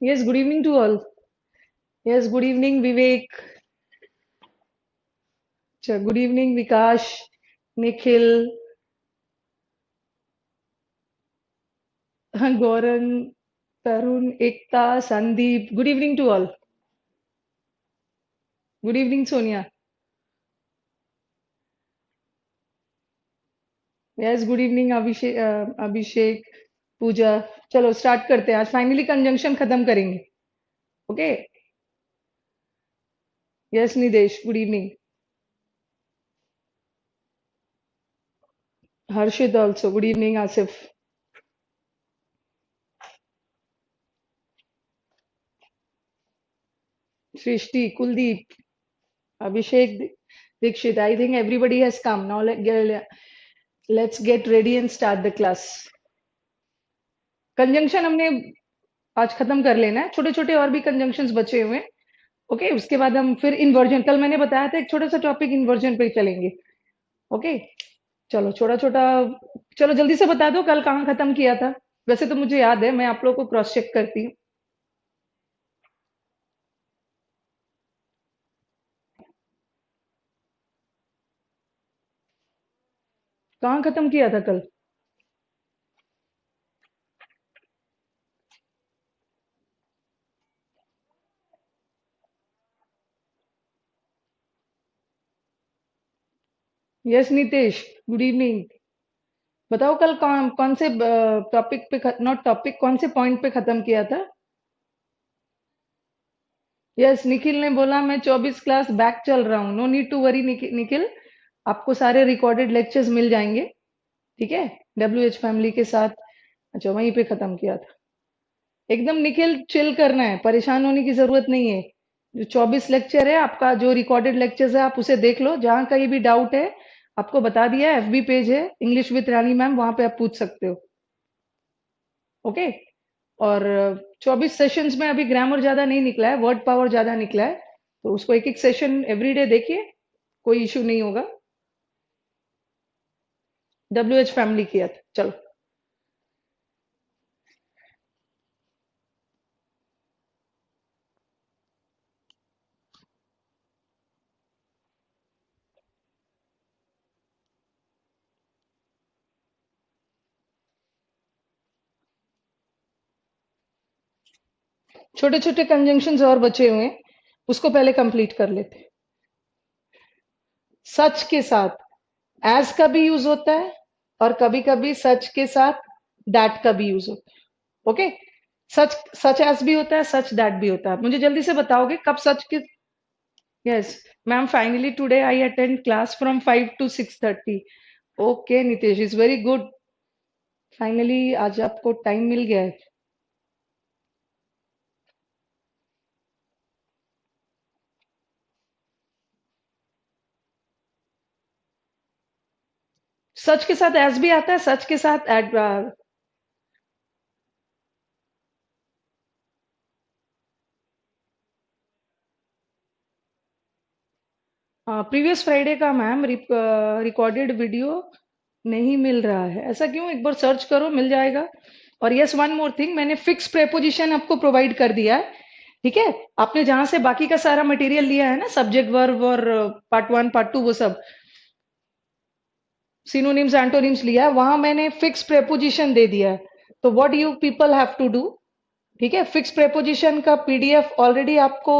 Yes, good evening to all. Yes, good evening, Vivek. Good evening, Vikash, Nikhil, Gaurang, Tarun, Ekta, Sandeep. Good evening to all. Good evening, Sonia. Yes, good evening, Abhishek, Pooja. चलो start करते हैं. आज finally conjunction खत्म करेंगे. Okay. Yes निदेश, good evening. Harshit also, good evening Asif. Srishti, Kuldeep, Abhishek, Dikshit. I think everybody has come. Now let's get ready and start the class. Conjunction हमने आज खत्म कर लेना है. छोटे छोटे और भी कंजंक्शंस बचे हुए हैं. ओके, उसके बाद हम फिर इन्वर्जन, कल मैंने बताया था एक छोटा सा टॉपिक इन्वर्जन पे चलेंगे. ओके. चलो छोटा छोटा. चलो जल्दी से बता दो कल कहाँ खत्म किया था. वैसे तो मुझे याद है, मैं आप लोगों को क्रॉस चेक करती हूँ. कहाँ खत्म किया था कल. Yes Nitesh, good evening. बताओ कल कौन कौन से टॉपिक पे, नॉट टॉपिक, कौन से पॉइंट पे खत्म किया था. यस, निखिल ने बोला मैं 24 क्लास बैक चल रहा हूँ. No need to worry Nikhil. आपको सारे रिकॉर्डेड लेक्चर्स मिल जाएंगे. ठीक है. WH फैमिली के साथ. अच्छा, वहीं पे खत्म किया था. एकदम निखिल चिल करना है, परेशान होने की जरूरत नहीं है. जो 24 लेक्चर है आपका, जो रिकॉर्डेड लेक्चर्स है, आप उसे देख लो. जहां कहीं भी डाउट है, आपको बता दिया है. FB पेज है इंग्लिश विद रानी मैम, वहां पे आप पूछ सकते हो. ओके. और 24 सेशंस में अभी ग्रामर ज्यादा नहीं निकला है, वर्ड पावर ज्यादा निकला है. तो उसको एक एक सेशन एवरीडे देखिए, कोई इशू नहीं होगा. WH फैमिली किया था. चलो. छोटे छोटे कंजंक्शंस और बचे हुए हैं, उसको पहले कंप्लीट कर लेते हैं. सच के साथ एज का भी यूज होता है, और कभी कभी सच के साथ दैट का भी यूज होता है. ओके. सच सच एज भी होता है, सच दैट भी होता है. मुझे जल्दी से बताओगे कब सच के. Yes ma'am, finally today I attend class from 5 to 6:30. Okay Nitesh, is very good. Finally आज आपको टाइम मिल गया है. सच के साथ एज भी आता है, सच के साथ एड. प्रीवियस फ्राइडे का मैम रिकॉर्डेड वीडियो नहीं मिल रहा है. ऐसा क्यों? एक बार सर्च करो, मिल जाएगा. और यस, वन मोर थिंग, मैंने फिक्स प्रेपोजिशन आपको प्रोवाइड कर दिया है. ठीक है. आपने जहां से बाकी का सारा मटेरियल लिया है ना, सब्जेक्ट वर्ब और पार्ट 1 पार्ट 2 वो सब सिनोनिम्स एंटोनिम्स लिया है, वहां मैंने फिक्स प्रेपोजिशन दे दिया है. तो what you people have to do. ठीक है. फिक्स प्रेपोजिशन का PDF ऑलरेडी आपको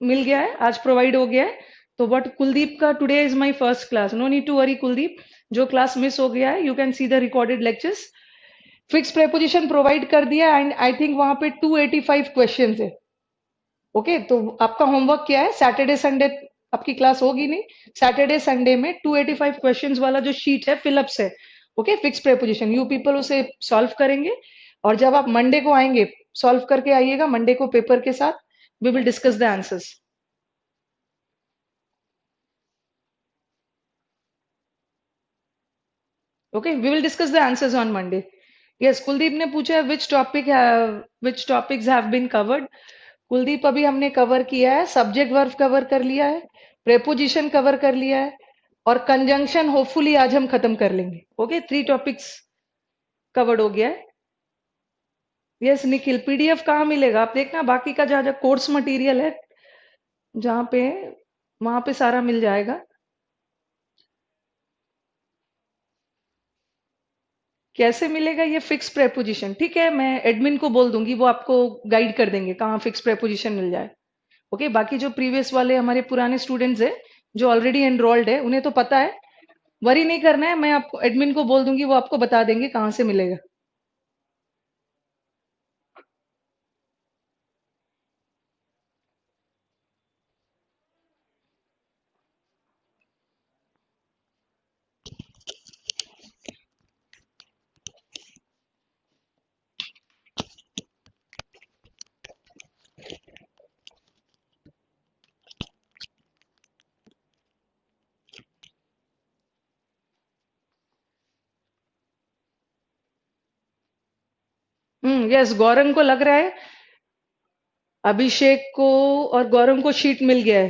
मिल गया है, आज प्रोवाइड हो गया है. तो व्हाट कुलदीप का, today is my first class, no need to worry Kuldeep. जो क्लास मिस हो गया है, you can see the recorded lectures. Fix preposition provide कर दिया, एंड आई थिंक वहां पे 285 क्वेश्चन है. ओके. तो आपका होमवर्क क्या है, सैटरडे संडे आपकी क्लास होगी नहीं, सैटरडे संडे में 285 क्वेश्चंस वाला जो शीट है, फिलअप्स है. Okay. Fix preposition you people उसे सॉल्व करेंगे. और जब आप मंडे को आएंगे, सॉल्व करके आइएगा मंडे को पेपर के साथ. We will discuss the answers. Okay, we will discuss the answers on Monday. Yes, Kuldeep ने पूछा है which topics have been covered. Kuldeep, अभी हमने कवर किया है, सब्जेक्ट वर्ब कवर कर लिया है, प्रेपोजिशन कवर कर लिया है, और कंजंक्शन होपफुली आज हम खत्म कर लेंगे. ओके, 3 टॉपिक्स कवर्ड हो गया है. यस निखिल, पीडीएफ कहाँ मिलेगा? आप देखना बाकी का जहाँ जहाँ कोर्स मटेरियल है, जहाँ पे, वहां पे सारा मिल जाएगा। कैसे मिलेगा ये फिक्स प्रेपोजिशन? ठीक है, मैं एडमिन को बोल दूंगी, वो आपको गाइड कर देंगे कहाँ फिक्स प्रेपोजिशन मिल जाए। ओके, बाकी जो प्रीवियस वाले हमारे पुराने स्टूडेंट्स है, जो ऑलरेडी एनरोल्ड है, उन्हें तो पता है, वरी नहीं करना है। मैं आपको एडमिन को बोल दूंगी, वो आपको बता देंगे कहाँ से मिलेगा। यस, गौरंग को लग रहा है, अभिषेक को और गौरंग को शीट मिल गया है।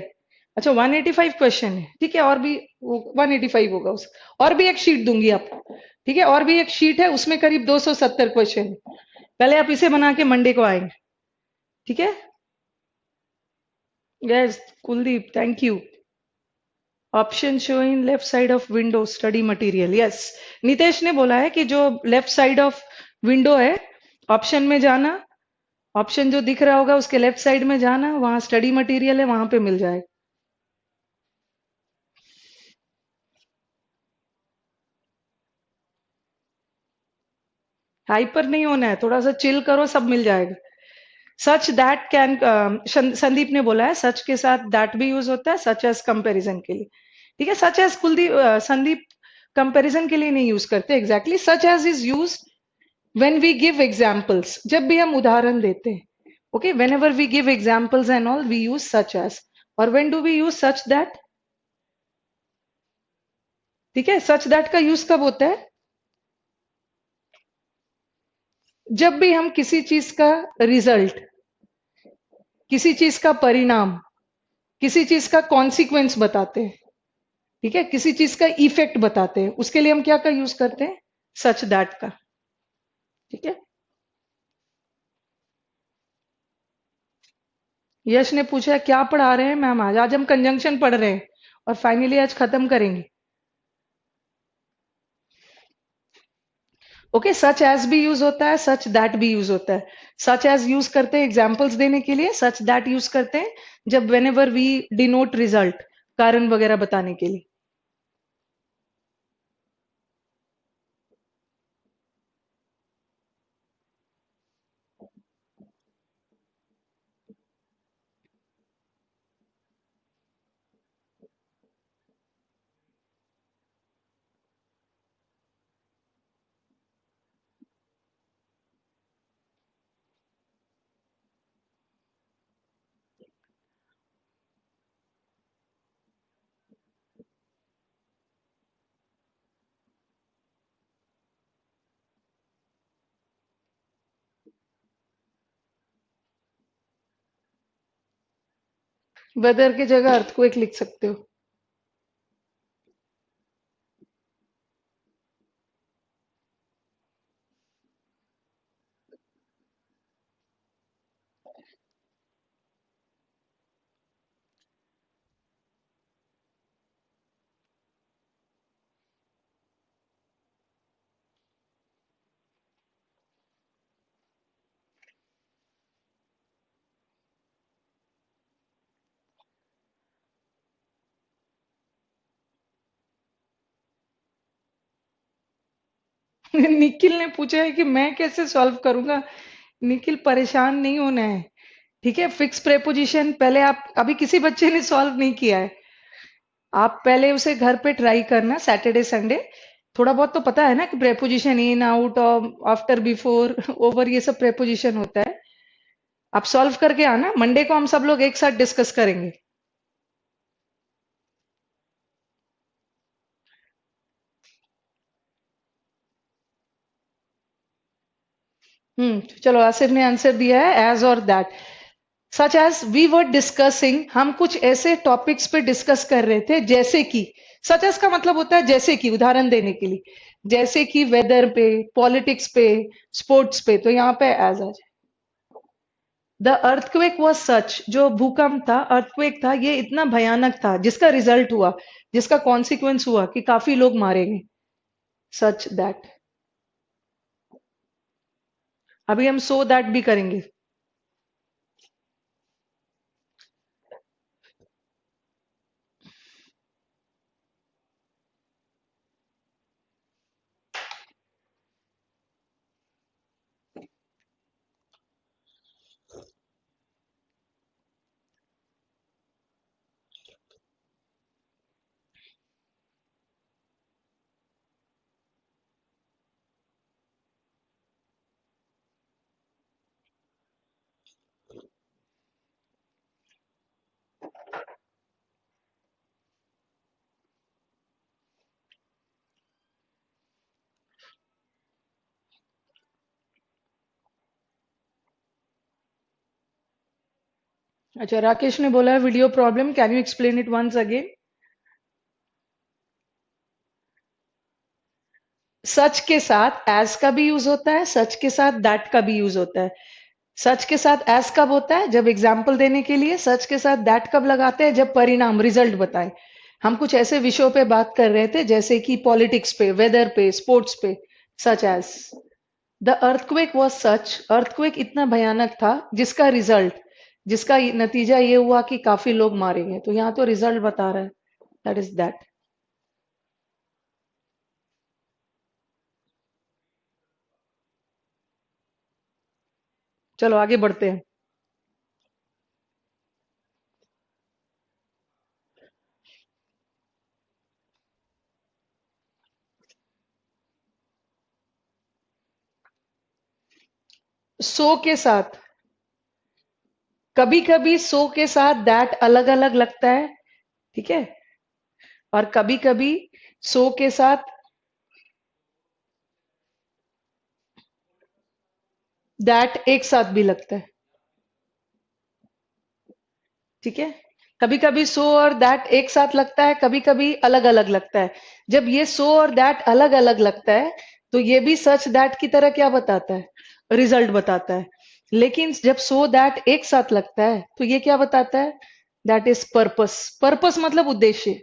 अच्छा, 185 क्वेश्चन है, ठीक है, और भी 185 होगा उस, और भी एक शीट दूंगी आपको। ठीक है, और भी एक शीट है, उसमें करीब 270 क्वेश्चन। पहले आप इसे बना के मंडे को आएंगे। ठीक है। Yes Kuldeep, thank you. Option show in left side of window study material. Yes, Nitesh ने बोला है कि जो लेफ्ट साइड ऑफ विंडो है, ऑप्शन में जाना, ऑप्शन जो दिख रहा होगा उसके लेफ्ट साइड में जाना, वहां स्टडी मटेरियल है, वहां पे मिल जाएगा। हाइपर नहीं होना है, थोड़ा सा चिल करो, सब मिल जाएगा। सच दैट कैन, संदीप ने बोला है सच के साथ दैट भी यूज होता है, सच एज कंपैरिजन के लिए। ठीक है, such as Kuldeep, Sandeep comparison के लिए नहीं यूज करते exactly. Such as is use when we give examples, जब भी हम उदाहरण देते हैं। Okay, whenever we give examples and all we use such as. और when do we use such that? ठीक है, सच दैट का यूज कब होता है? जब भी हम किसी चीज का रिजल्ट, किसी चीज का परिणाम, किसी चीज का कॉन्सिक्वेंस बताते हैं, ठीक है, किसी चीज का इफेक्ट बताते हैं, उसके लिए हम क्या का यूज करते हैं? सच दैट का। ठीक है। यश ने पूछा है, क्या पढ़ा रहे हैं मैम आज? आज हम कंजंक्शन पढ़ रहे हैं और फाइनली आज खत्म करेंगे। ओके, सच एज भी यूज होता है, सच दैट भी यूज होता है। सच एज यूज करते हैं एग्जाम्पल्स देने के लिए, सच दैट यूज करते हैं जब whenever we denote result, कारण वगैरह बताने के लिए। वेदर की जगह अर्थक्वेक लिख सकते हो। निखिल ने पूछा है कि मैं कैसे सॉल्व करूंगा। निखिल, परेशान नहीं होना है। ठीक है, फिक्स प्रेपोजिशन पहले आप, अभी किसी बच्चे ने सॉल्व नहीं किया है, आप पहले उसे घर पे ट्राई करना सैटरडे संडे। थोड़ा बहुत तो पता है ना कि प्रेपोजिशन इन आउट और आफ्टर बिफोर ओवर, ये सब प्रेपोजिशन होता है। आप सॉल्व करके आना, मंडे को हम सब लोग एक साथ डिस्कस करेंगे। चलो, आसिफ ने आंसर दिया है एज और that. Such as we were discussing, हम कुछ ऐसे टॉपिक्स पे डिस्कस कर रहे थे जैसे कि, सच एज का मतलब होता है जैसे कि, उदाहरण देने के लिए, जैसे कि वेदर पे, पॉलिटिक्स पे, स्पोर्ट्स पे, तो यहाँ पे एज आ जाए। द अर्थक्वेक वॉज सच, जो भूकंप था, अर्थक्वेक था, ये इतना भयानक था, जिसका रिजल्ट हुआ, जिसका कॉन्सिक्वेंस हुआ कि काफी लोग मारे गए। Such that. अभी हम सो दैट भी करेंगे। अच्छा, राकेश ने बोला है video problem, can you explain it once again? Such के साथ एज का भी यूज होता है, सच के साथ दैट का भी यूज होता है। सच के साथ एज कब होता है? जब एग्जाम्पल देने के लिए। सच के साथ दैट कब लगाते हैं? जब परिणाम, रिजल्ट बताए। हम कुछ ऐसे विषयों पे बात कर रहे थे जैसे कि पॉलिटिक्स पे, वेदर पे, स्पोर्ट्स पे। Such as the earthquake was such, earthquake इतना भयानक था जिसका रिजल्ट, जिसका नतीजा ये हुआ कि काफी लोग मारे गए। तो यहाँ तो रिजल्ट बता रहा है, दैट इज दैट। चलो आगे बढ़ते हैं। सो के साथ, कभी कभी सो के साथ दैट अलग अलग लगता है, ठीक है, और कभी कभी सो के साथ दैट एक साथ भी लगता है, ठीक है। कभी कभी सो और दैट एक साथ लगता है, कभी कभी अलग अलग लगता है। जब ये सो और दैट अलग अलग लगता है तो ये भी सच दैट की तरह क्या बताता है? रिजल्ट बताता है। लेकिन जब सो दैट एक साथ लगता है तो ये क्या बताता है? That is purpose. पर्पस मतलब उद्देश्य।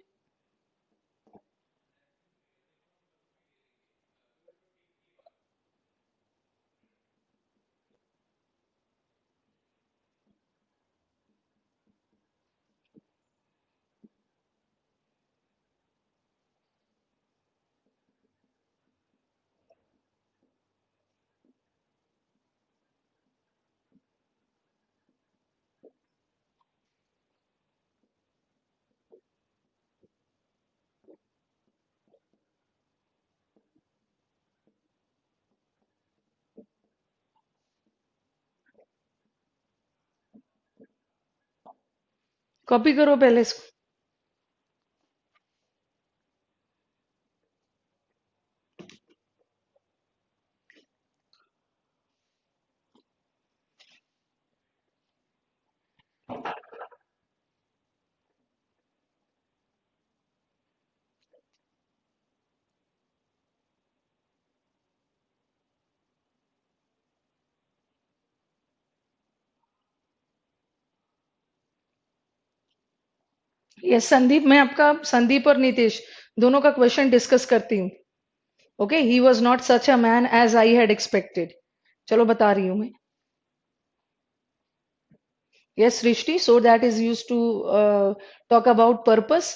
कॉपी करो पहले इसको। ये संदीप, मैं आपका, संदीप और नितेश दोनों का क्वेश्चन डिस्कस करती हूँ। Okay, he was not such a man as I had expected. चलो बता रही हूँ मैं। Yes Srishti, so that is use to talk about purpose,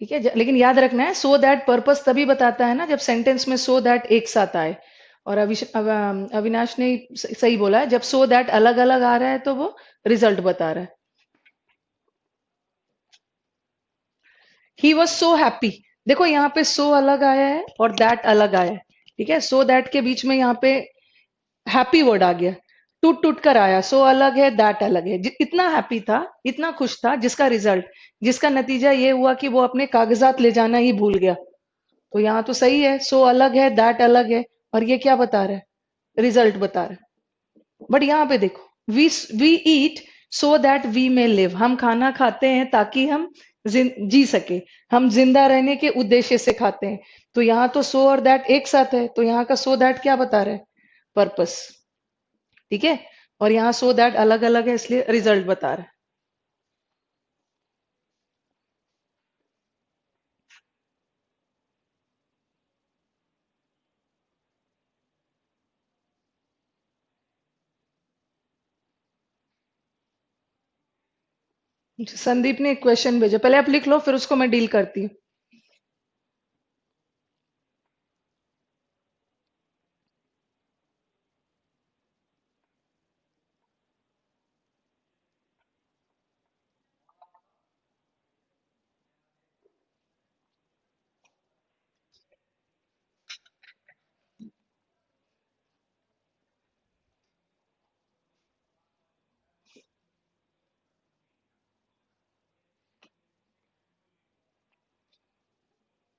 ठीक है। लेकिन याद रखना है, सो दैट पर्पस तभी बताता है ना जब सेंटेंस में सो दैट एक साथ आए। और अविनाश ने सही बोला है, जब सो दैट अलग अलग आ रहा है तो वो रिजल्ट बता रहा है। ही वॉज सो हैप्पी, देखो यहाँ पे सो अलग आया है और दैट अलग आया है, ठीक है। सो दैट के बीच में यहाँ पे हैप्पी वर्ड आ गया, टूट टूट कर आया। सो अलग है, दैट अलग है। इतना हैप्पी था, इतना खुश था, जिसका रिजल्ट, जिसका नतीजा ये हुआ कि वो अपने कागजात ले जाना ही भूल गया। तो यहाँ तो सही है, सो अलग है, दैट अलग है, और ये क्या बता रहा है? रिजल्ट बता रहा है। बट यहाँ पे देखो, we eat so that we may live, हम खाना खाते हैं ताकि हम जी सके, हम जिंदा रहने के उद्देश्य से खाते हैं। तो यहाँ तो सो और दैट एक साथ है, तो यहाँ का सो दैट क्या बता रहा है? पर्पस, ठीक है। और यहाँ सो दैट अलग अलग है इसलिए रिजल्ट बता रहा है। संदीप ने एक क्वेश्चन भेजा, पहले आप लिख लो फिर उसको मैं डील करती हूँ।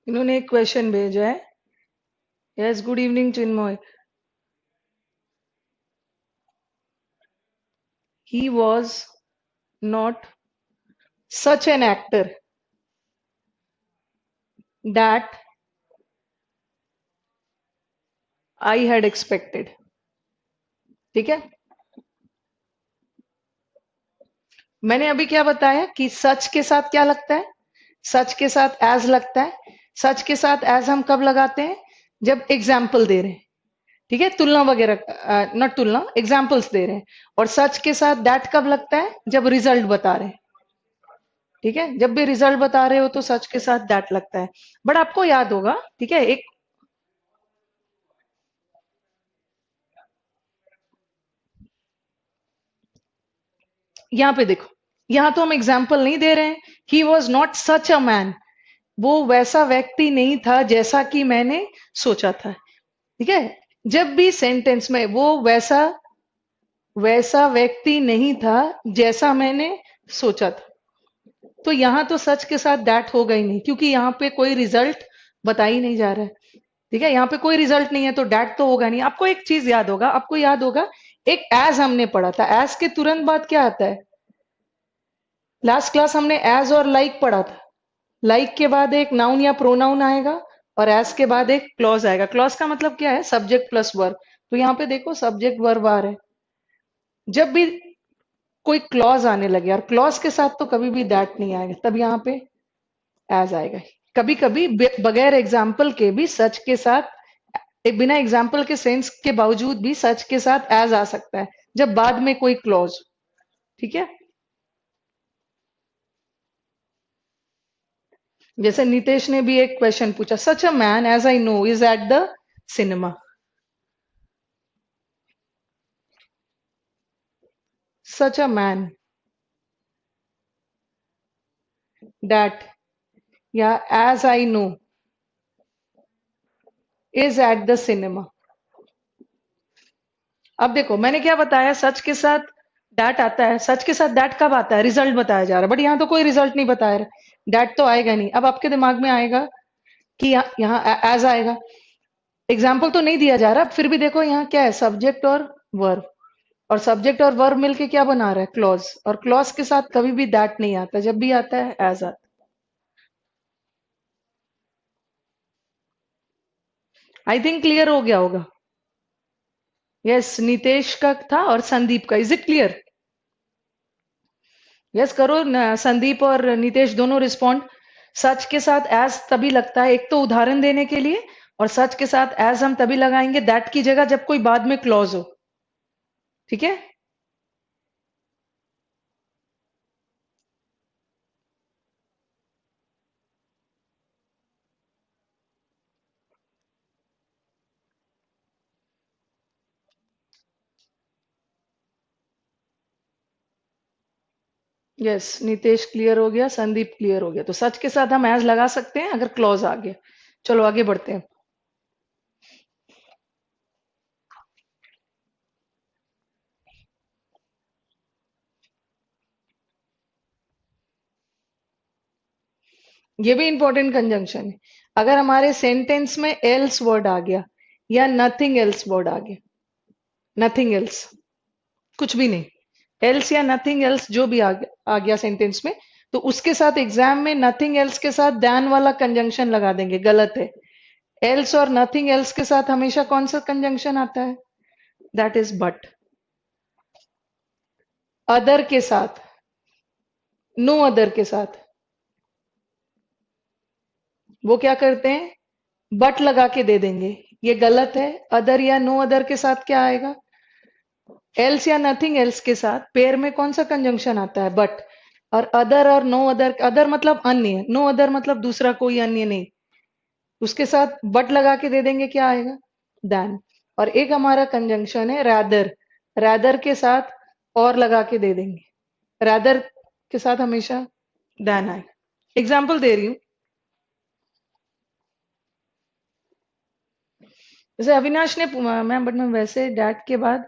इन्होंने एक क्वेश्चन भेजा है। Yes, good evening Chinmay. He was not such an actor that I had expected. ठीक है, मैंने अभी क्या बताया कि सच के साथ क्या लगता है, सच के साथ एज लगता है। सच के साथ एज हम कब लगाते हैं, जब एग्जाम्पल दे रहे हैं। ठीक है, तुलना वगैरह, नॉट तुलना, एग्जाम्पल्स दे रहे हैं। और सच के साथ दैट कब लगता है, जब रिजल्ट बता रहे हैं। ठीक है, जब भी रिजल्ट बता रहे हो तो सच के साथ दैट लगता है। बट आपको याद होगा, ठीक है, एक यहाँ पे देखो, यहाँ तो हम एग्जाम्पल नहीं दे रहे हैं। ही was not such a man, वो वैसा व्यक्ति नहीं था जैसा कि मैंने सोचा था। ठीक है, जब भी सेंटेंस में वो वैसा वैसा व्यक्ति नहीं था जैसा मैंने सोचा था, तो यहां तो सच के साथ दैट होगा ही नहीं, क्योंकि यहाँ पे कोई रिजल्ट बता ही नहीं जा रहा है। ठीक है, यहाँ पे कोई रिजल्ट नहीं है तो डैट तो होगा नहीं। आपको एक चीज याद होगा, आपको याद होगा एक एज हमने पढ़ा था, एज के तुरंत बाद क्या आता है, लास्ट क्लास हमने एज और लाइक पढ़ा था। लाइक के बाद एक नाउन या प्रोनाउन आएगा और एज के बाद एक क्लॉज आएगा। क्लॉज का मतलब क्या है, सब्जेक्ट प्लस वर्ब। तो यहाँ पे देखो सब्जेक्ट वर्ब आ रहे हैं। जब भी कोई क्लॉज आने लगे, और क्लॉज के साथ तो कभी भी दैट नहीं आएगा, तब यहाँ पे एज आएगा। कभी कभी बगैर एग्जाम्पल के भी सच के साथ, बिना एग्जाम्पल के सेंस के बावजूद भी सच के साथ एज आ सकता है, जब बाद में कोई क्लॉज। ठीक है, जैसे नितेश ने भी एक क्वेश्चन पूछा, such a man as I know is at the cinema. Such a man that, या as I know is at the cinema. अब देखो मैंने क्या बताया, सच के साथ दैट आता है। सच के साथ दैट कब आता है, रिजल्ट बताया जा रहा है, बट यहाँ तो कोई रिजल्ट नहीं बताया रहा, दैट तो आएगा नहीं। अब आपके दिमाग में आएगा कि यहाँ एज आएगा, एग्जाम्पल तो नहीं दिया जा रहा, फिर भी देखो यहाँ क्या है, सब्जेक्ट और वर्ब। और सब्जेक्ट और वर्ब मिलके क्या बना रहा है, क्लॉज। और क्लॉज के साथ कभी भी दैट नहीं आता, जब भी आता है एज आता है। आई थिंक क्लियर हो गया होगा। यस, नितेश का था और संदीप का। Is it clear? यस करो संदीप और नितेश दोनों रिस्पॉन्ड। सच के साथ एज तभी लगता है, एक तो उदाहरण देने के लिए, और सच के साथ एज हम तभी लगाएंगे दैट की जगह जब कोई बाद में क्लॉज हो। ठीक है, यस नितेश क्लियर हो गया, संदीप क्लियर हो गया। तो सच के साथ हम एज लगा सकते हैं अगर क्लॉज आ गया। चलो आगे बढ़ते हैं। ये भी इंपॉर्टेंट कंजंक्शन है। अगर हमारे सेंटेंस में एल्स वर्ड आ गया या नथिंग एल्स वर्ड आ गया, नथिंग एल्स, कुछ भी नहीं, एल्स या नथिंग एल्स जो भी आ गया सेंटेंस में, तो उसके साथ एग्जाम में नथिंग एल्स के साथ दैन वाला कंजंक्शन लगा देंगे, गलत है। एल्स और नथिंग एल्स के साथ हमेशा कौन सा कंजंक्शन आता है, दैट इज बट। अदर के साथ, नो अदर के साथ वो क्या करते हैं, बट लगा के दे देंगे। ये गलत है। अदर या नो अदर के साथ क्या आएगा, एल्स या नथिंग एल्स के साथ पेयर में कौन सा कंजंक्शन आता है, बट। और अदर नो अदर, अदर मतलब अन्य, नो अदर मतलब दूसरा कोई अन्य नहीं, उसके साथ बट लगा के दे देंगे, क्या आएगा, देन। और एक हमारा कंजंक्शन है रैदर, रैदर के साथ और लगा के दे देंगे, रैदर के साथ हमेशा देन आएगा। एग्जाम्पल दे रही हूं, जैसे अविनाश ने, मैम बट मैं वैसे डैट के बाद,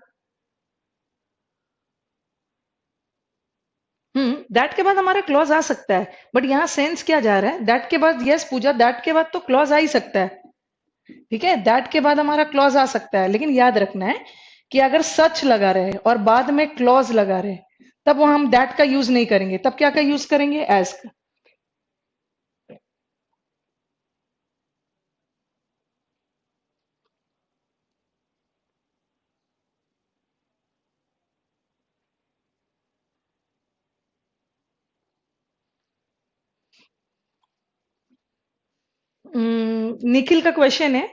दैट के बाद हमारा क्लॉज आ सकता है, बट यहाँ सेंस क्या जा रहा है, दैट के बाद, यस पूजा, दैट के बाद तो क्लॉज आ ही सकता है, ठीक है, दैट के बाद हमारा क्लॉज आ सकता है, लेकिन याद रखना है कि अगर सच लगा रहे और बाद में क्लॉज लगा रहे, तब वो हम दैट का यूज नहीं करेंगे, तब क्या का यूज करेंगे, एज का। निखिल का क्वेश्चन है,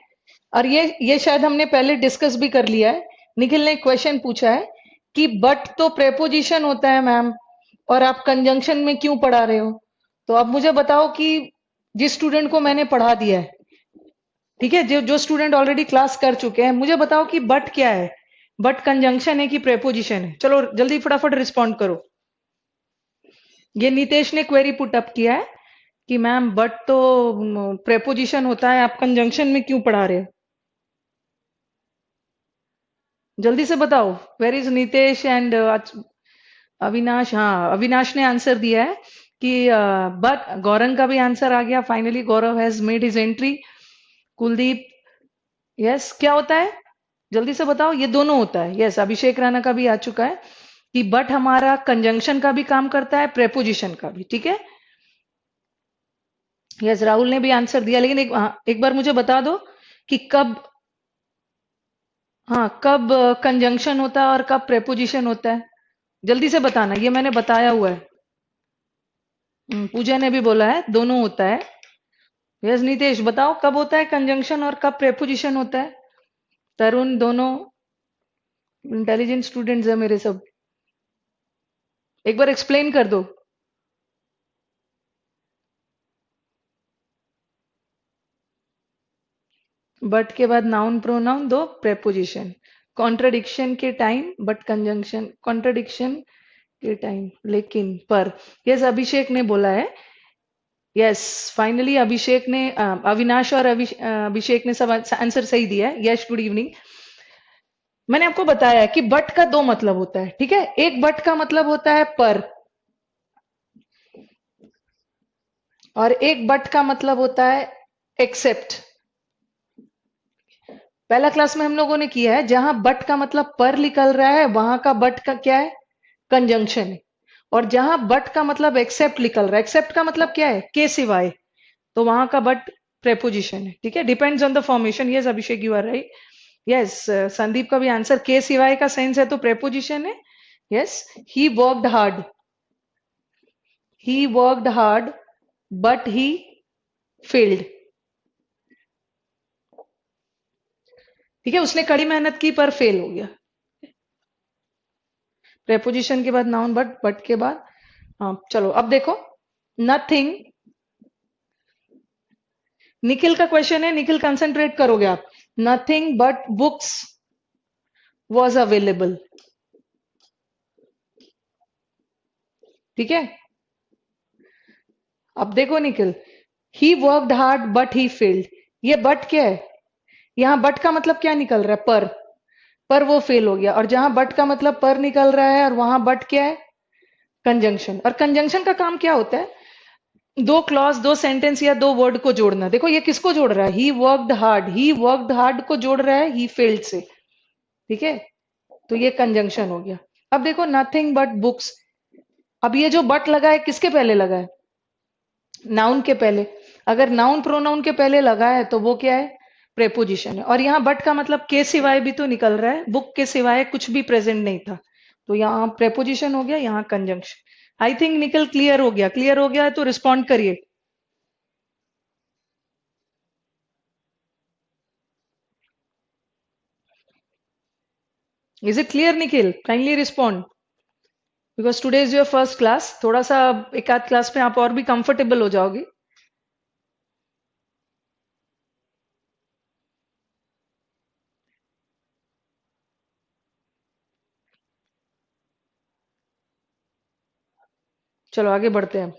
और ये शायद हमने पहले डिस्कस भी कर लिया है। निखिल ने क्वेश्चन पूछा है कि बट तो प्रेपोजिशन होता है मैम, और आप कंजंक्शन में क्यों पढ़ा रहे हो। तो अब मुझे बताओ कि जिस स्टूडेंट को मैंने पढ़ा दिया है, ठीक है, जो जो स्टूडेंट ऑलरेडी क्लास कर चुके हैं, मुझे बताओ कि बट क्या है, बट कंजंक्शन है कि प्रेपोजिशन है, चलो जल्दी फटाफट रिस्पॉन्ड करो। ये नितेश ने क्वेरी पुट अप किया है कि मैम बट तो प्रेपोजिशन होता है, आप कंजंक्शन में क्यों पढ़ा रहे हो, जल्दी से बताओ। Where is Nitesh and Avinash, हाँ अविनाश ने आंसर दिया है कि बट, गौरंग का भी आंसर आ गया finally, Gaurav has made his entry. Kuldeep, yes क्या होता है, जल्दी से बताओ, ये दोनों होता है, यस अभिषेक राणा का भी आ चुका है कि बट हमारा कंजंक्शन का भी काम करता है, प्रेपोजिशन का भी, ठीक है। यस राहुल ने भी आंसर दिया, लेकिन एक बार मुझे बता दो कि कब, हाँ कब कंजंक्शन होता है और कब प्रेपोजिशन होता है, जल्दी से बताना, ये मैंने बताया हुआ है। पूजा ने भी बोला है दोनों होता है। यस नितेश बताओ कब होता है कंजंक्शन और कब प्रेपोजिशन होता है। तरुण, दोनों इंटेलिजेंट स्टूडेंट्स है मेरे सब, एक बार एक्सप्लेन कर दो। बट के बाद नाउन प्रोनाउन, दो प्रेपोजिशन, कॉन्ट्रडिक्शन के टाइम बट कंजंक्शन, कॉन्ट्रडिक्शन के टाइम लेकिन पर। यस अभिषेक ने बोला है, यस फाइनली अभिषेक ने, अविनाश और अभिषेक ने सब आंसर सही दिया है। Yes good evening. मैंने आपको बताया है कि बट का दो मतलब होता है, ठीक है, एक बट का मतलब होता है पर, और एक बट का मतलब होता है एक्सेप्ट। पहला क्लास में हम लोगों ने किया है, जहां बट का मतलब पर निकल रहा है वहां का बट का क्या है, कंजंक्शन है। और जहां बट का मतलब एक्सेप्ट निकल रहा है, एक्सेप्ट का मतलब क्या है, के सिवाय, तो वहां का बट प्रेपोजिशन है, ठीक है, depends on the formation. Yes Abhishek you are right. Yes Sandeep का भी आंसर के सिवाय का सेंस है तो प्रेपोजिशन है। Yes he worked hard, he worked hard but he failed, ठीक है, उसने कड़ी मेहनत की पर फेल हो गया। प्रेपोजिशन के बाद नाउन बट, बट के बाद, हाँ चलो अब देखो, नथिंग, निखिल का क्वेश्चन है, निखिल कंसंट्रेट करोगे आप, nothing but books was available, ठीक है। अब देखो Nikhil, he worked hard but he failed, ये बट क्या है, यहां बट का मतलब क्या निकल रहा है, पर वो फेल हो गया, और जहां बट का मतलब पर निकल रहा है और वहां बट क्या है, कंजंक्शन। और कंजंक्शन का काम क्या होता है, दो क्लॉज, दो सेंटेंस या दो वर्ड को जोड़ना। देखो ये किसको जोड़ रहा है, he worked hard, he worked hard को जोड़ रहा है ही फेल्ड से, ठीक है, तो ये कंजंक्शन हो गया। अब देखो नथिंग बट बुक्स, अब ये जो बट लगा है किसके पहले लगा है, नाउन के पहले। अगर नाउन प्रोनाउन के पहले लगा है तो वो क्या है, प्रेपोजिशन है। और यहाँ बट का मतलब के सिवाय भी तो निकल रहा है, बुक के सिवाय कुछ भी प्रेजेंट नहीं था, तो यहाँ प्रेपोजिशन हो गया, यहाँ कंजंक्शन। आई थिंक निकल क्लियर हो गया। क्लियर हो गया है तो रिस्पॉन्ड करिए। Is it clear Nikhil? Kindly respond, because today is your first class. थोड़ा सा एक आध क्लास में आप और भी कंफर्टेबल हो जाओगे। चलो आगे बढ़ते हैं।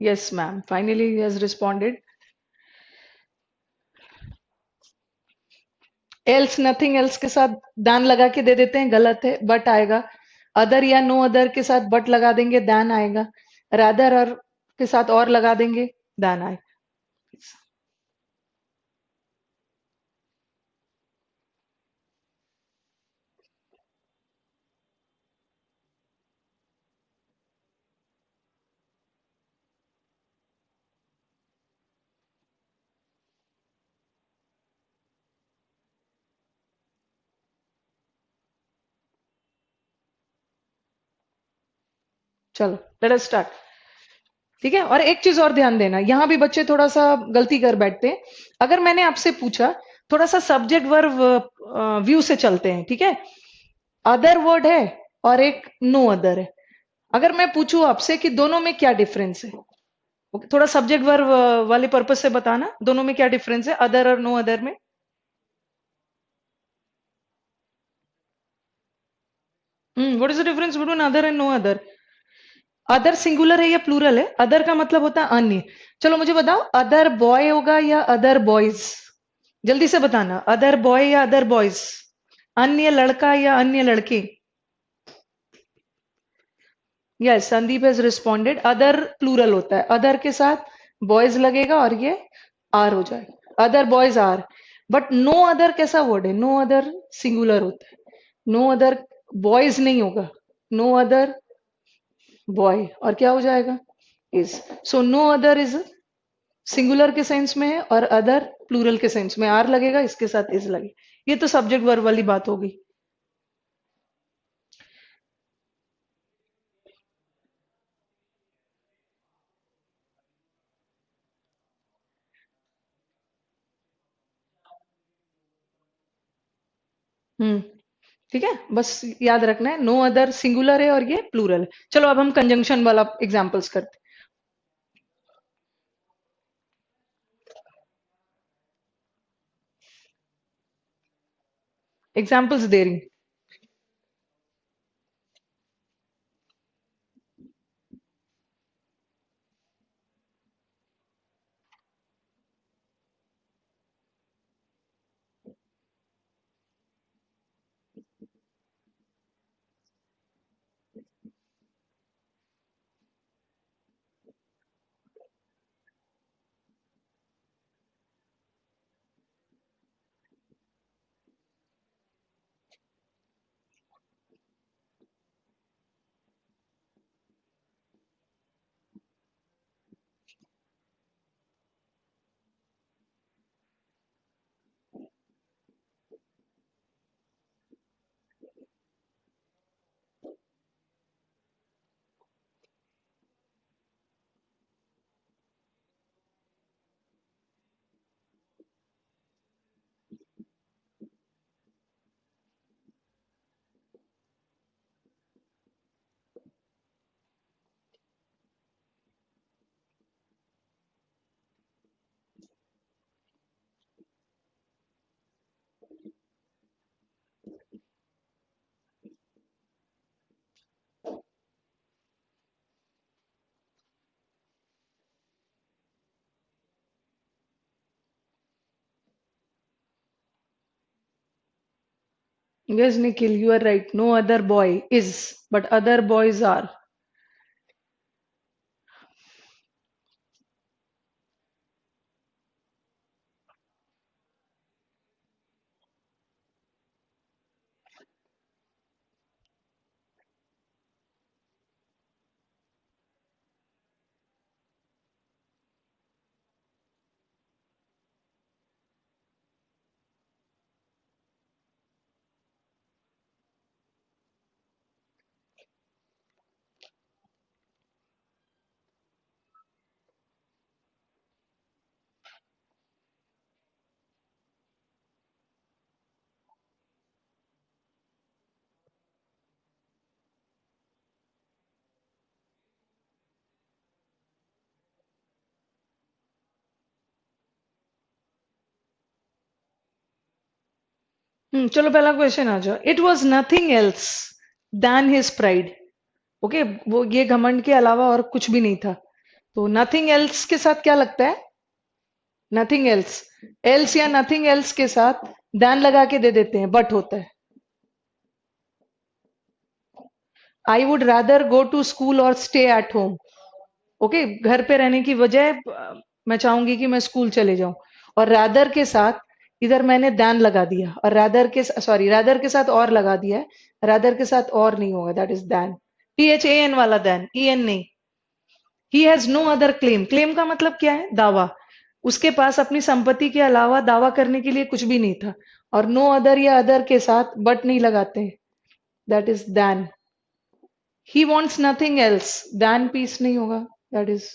Yes ma'am, finally he has responded. Else, nothing else के साथ दैन लगा के दे देते हैं, गलत है, बट आएगा। अदर या नो अदर के साथ बट लगा देंगे, दैन आएगा। रादर और के साथ और लगा देंगे, दैन आएगा। चलो लेट अस स्टार्ट। ठीक है, और एक चीज और ध्यान देना, यहां भी बच्चे थोड़ा सा गलती कर बैठते हैं। अगर मैंने आपसे पूछा, थोड़ा सा सब्जेक्ट वर्ब व्यू से चलते हैं, ठीक है। अदर वर्ड है और एक नो अदर है। अगर मैं पूछूं आपसे कि दोनों में क्या डिफरेंस है, ओके, थोड़ा सब्जेक्ट वर्ब वाले पर्पज से बताना, दोनों में क्या डिफरेंस है अदर और नो अदर में। What is the difference between other and no other? Other singular है या प्लूरल है? अदर का मतलब होता है अन्य। चलो मुझे बताओ, अदर बॉय होगा या अदर बॉयज? जल्दी से बताना, अदर बॉय या अदर बॉयज? अन्य लड़का या अन्य लड़के? Yes, Sandeep has responded. Other plural होता है, अदर के साथ बॉयज लगेगा और ये आर हो जाएगा, other boys are. But no other कैसा वर्ड है? नो अदर सिंगुलर होता है, नो अदर बॉयज नहीं होगा, नो अदर बॉय, और क्या हो जाएगा? Is. So no other is singular के सेंस में है और अदर प्लूरल के सेंस में, आर लगेगा, इसके साथ इज लगे। ये तो सब्जेक्ट वर्ब वाली बात होगी। हम्म, ठीक है, बस याद रखना है, नो अदर सिंगुलर है और ये प्लूरल है। चलो अब हम कंजंक्शन वाला एग्जांपल्स करते हैं, एग्जांपल्स दे रही हूँ। Yes Nikhil, you are right, no other boy is, but other boys are. चलो पहला क्वेश्चन आ जाओ। It was nothing else than his pride. Okay, वो ये घमंड के अलावा और कुछ भी नहीं था। तो नथिंग एल्स के साथ क्या लगता है? नथिंग एल्स, एल्स या नथिंग एल्स के साथ दैन लगा के दे देते हैं, बट होता है। I would rather go to school और स्टे एट होम। ओके, घर पे रहने की बजाय मैं चाहूंगी कि मैं स्कूल चले जाऊं। और रादर के साथ इधर मैंने दैन लगा दिया, और रादर के सॉरी रादर के साथ और लगा दिया है। रादर के साथ और नहीं होगा, दैट इज दैन। THAN वाला दैन, EN नहीं। He has no other claim. Claim का मतलब क्या है? दावा। उसके पास अपनी संपत्ति के अलावा दावा करने के लिए कुछ भी नहीं था। और नो अदर या अदर के साथ बट नहीं लगाते, that is than. He wants nothing else than peace नहीं होगा, that is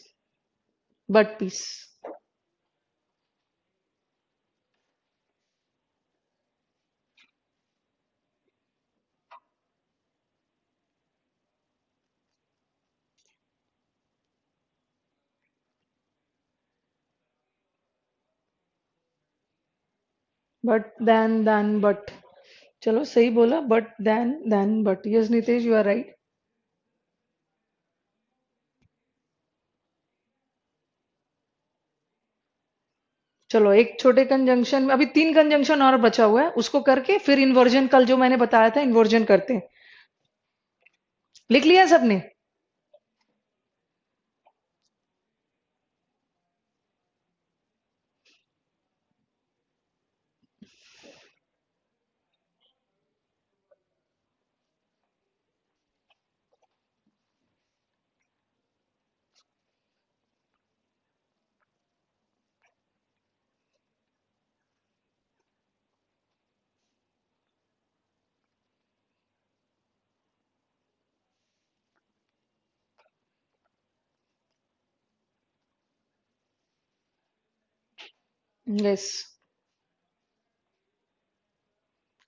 but peace. But then but. चलो सही बोला, but then but. Yes Nitesh, you are right. चलो एक छोटे कंजंक्शन में, अभी 3 कंजंक्शन और बचा हुआ है, उसको करके फिर इन्वर्जन, कल जो मैंने बताया था इन्वर्जन करते हैं। लिख लिया सबने? यस।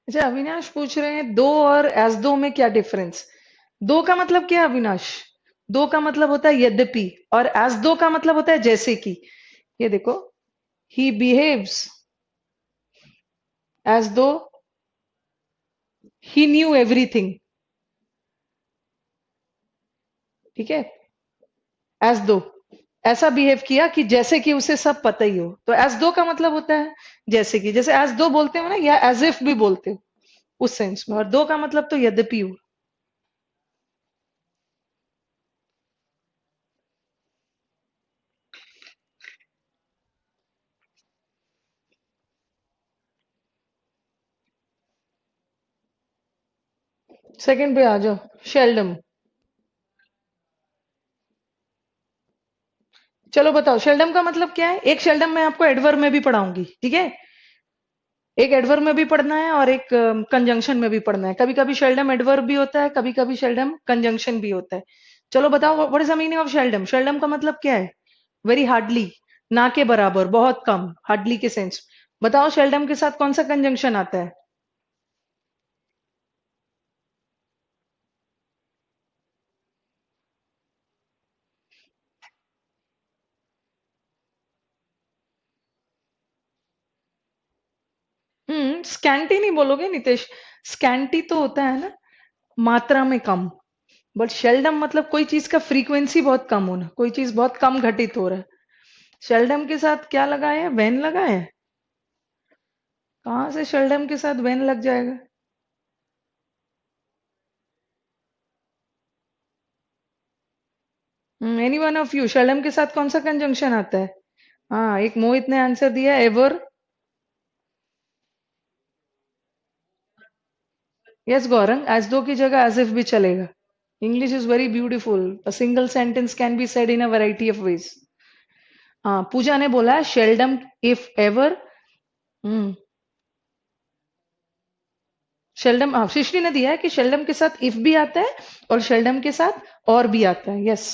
अच्छा, अविनाश पूछ रहे हैं दो और एस दो में क्या डिफरेंस। दो का मतलब क्या है अविनाश? दो का मतलब होता है यद्यपि, और एस दो का मतलब होता है जैसे कि। ये देखो, ही बिहेव्स एज दो ही न्यू एवरीथिंग। ठीक है, एज दो ऐसा बिहेव किया कि जैसे कि उसे सब पता ही हो। तो एज दो का मतलब होता है जैसे कि, जैसे एज दो बोलते हो ना, या एज इफ भी बोलते हो, उस सेंस में। और दो का मतलब तो यद्यपि हो। सेकंड पे आ जाओ, शेल्डम। चलो बताओ शेल्डम का मतलब क्या है। एक शेल्डम मैं आपको एडवर्ब में भी पढ़ाऊंगी, ठीक है? एक एडवर्ब में भी पढ़ना है और एक कंजंक्शन में भी पढ़ना है। कभी कभी शेल्डम एडवर्ब भी होता है, कभी कभी शेल्डम कंजंक्शन भी होता है। चलो बताओ, what is the meaning of seldom. Seldom का मतलब क्या है? वेरी हार्डली, ना के बराबर, बहुत कम, हार्डली के सेंस। बताओ शेल्डम के साथ कौन सा कंजंक्शन आता है? स्कैंटी नहीं बोलोगे नितेश। स्कैंटी तो होता है ना मात्रा में कम। बट शेल्डम मतलब कोई चीज का फ्रीक्वेंसी बहुत कम होना, कोई चीज बहुत कम घटित हो रहा है। शेल्डम के साथ क्या लगा है? वेन लगा है। कहाँ से शेल्डम के साथ वेन लग जाएगा? Any one of you, seldom के साथ कौन सा कंजंक्शन आता है? हाँ, एक मोहित ने आंसर दिया, एवर। यस गौरंग, एज दो की जगह एज इफ भी चलेगा। English is very beautiful, a single sentence can be said in a variety of ways. हाँ, पूजा ने बोला है seldom if ever. Hmm seldom, हाँ सृष्टि ने दिया है कि शेल्डम के साथ इफ भी आता है और शेल्डम के साथ और भी आता है। यस,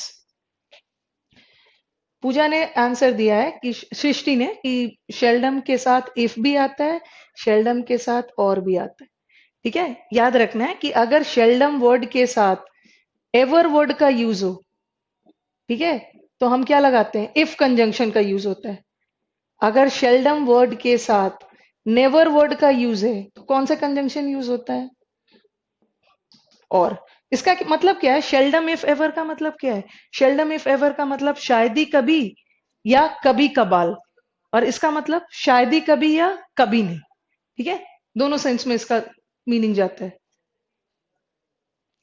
पूजा ने आंसर दिया है कि सृष्टि ने कि शेल्डम के साथ इफ भी आता है, शेल्डम के साथ और भी आता है। ठीक है, याद रखना है कि अगर शेल्डम वर्ड के साथ एवर वर्ड का यूज हो, ठीक है, तो हम क्या लगाते हैं? इफ कंजंक्शन का यूज होता है। अगर शेल्डम वर्ड के साथ नेवर वर्ड का यूज है तो कौन सा कंजंक्शन यूज होता है? और इसका मतलब क्या है? शेल्डम इफ एवर का मतलब क्या है? शेल्डम इफ एवर का मतलब शायद ही कभी या कभी कभाल, और इसका मतलब शायद ही कभी या कभी नहीं। ठीक है, दोनों सेंस में इसका मीनिंग जाता है।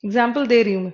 एग्जाम्पल दे रही हूं मैं।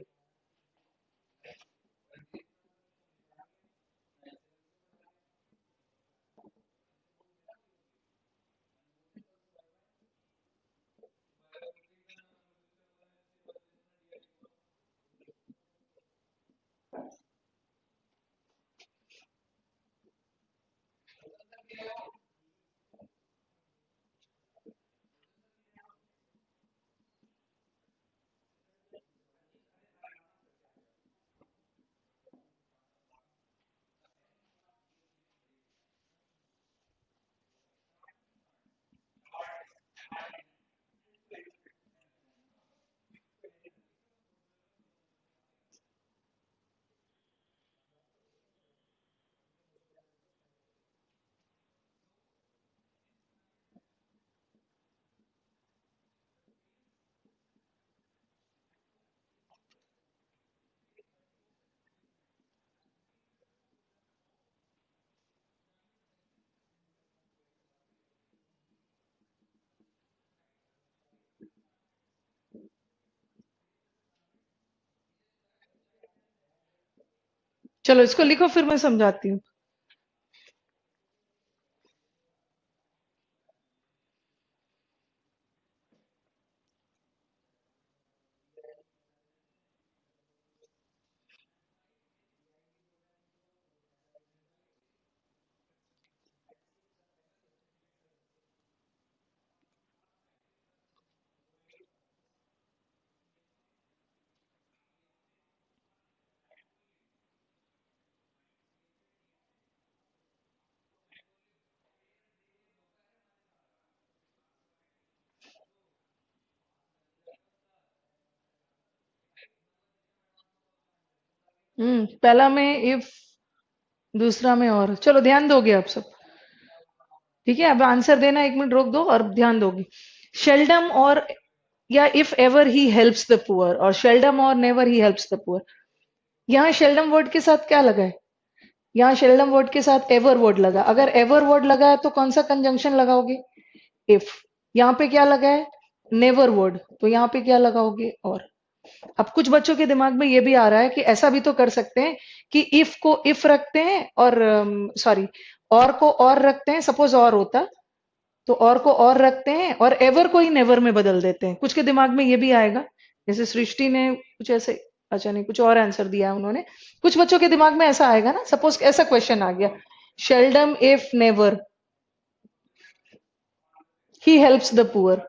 चलो इसको लिखो, फिर मैं समझाती हूँ। पहला में इफ, दूसरा में और। चलो ध्यान दोगे आप सब? ठीक है, अब आंसर देना, 1 मिनट रोक दो और ध्यान दोगे। शेल्डम और या if ever he helps the poor, और शेल्डम और never he helps the poor. यहाँ शेल्डम वर्ड के साथ क्या लगा है? यहाँ शेल्डम वर्ड के साथ एवर वर्ड लगा। अगर एवर वर्ड लगा है तो कौन सा कंजंक्शन लगाओगे? इफ। यहाँ पे क्या लगा है? नेवर वर्ड, तो यहाँ पे क्या लगाओगे? और। अब कुछ बच्चों के दिमाग में ये भी आ रहा है कि ऐसा भी तो कर सकते हैं कि इफ को इफ रखते हैं और सॉरी, और को और रखते हैं, सपोज और होता तो और को और रखते हैं और एवर को ही नेवर में बदल देते हैं। कुछ के दिमाग में ये भी आएगा, जैसे सृष्टि ने कुछ ऐसे, अच्छा नहीं, कुछ और आंसर दिया है उन्होंने। कुछ बच्चों के दिमाग में ऐसा आएगा ना, सपोज ऐसा क्वेश्चन आ गया, seldom if never he helps the poor.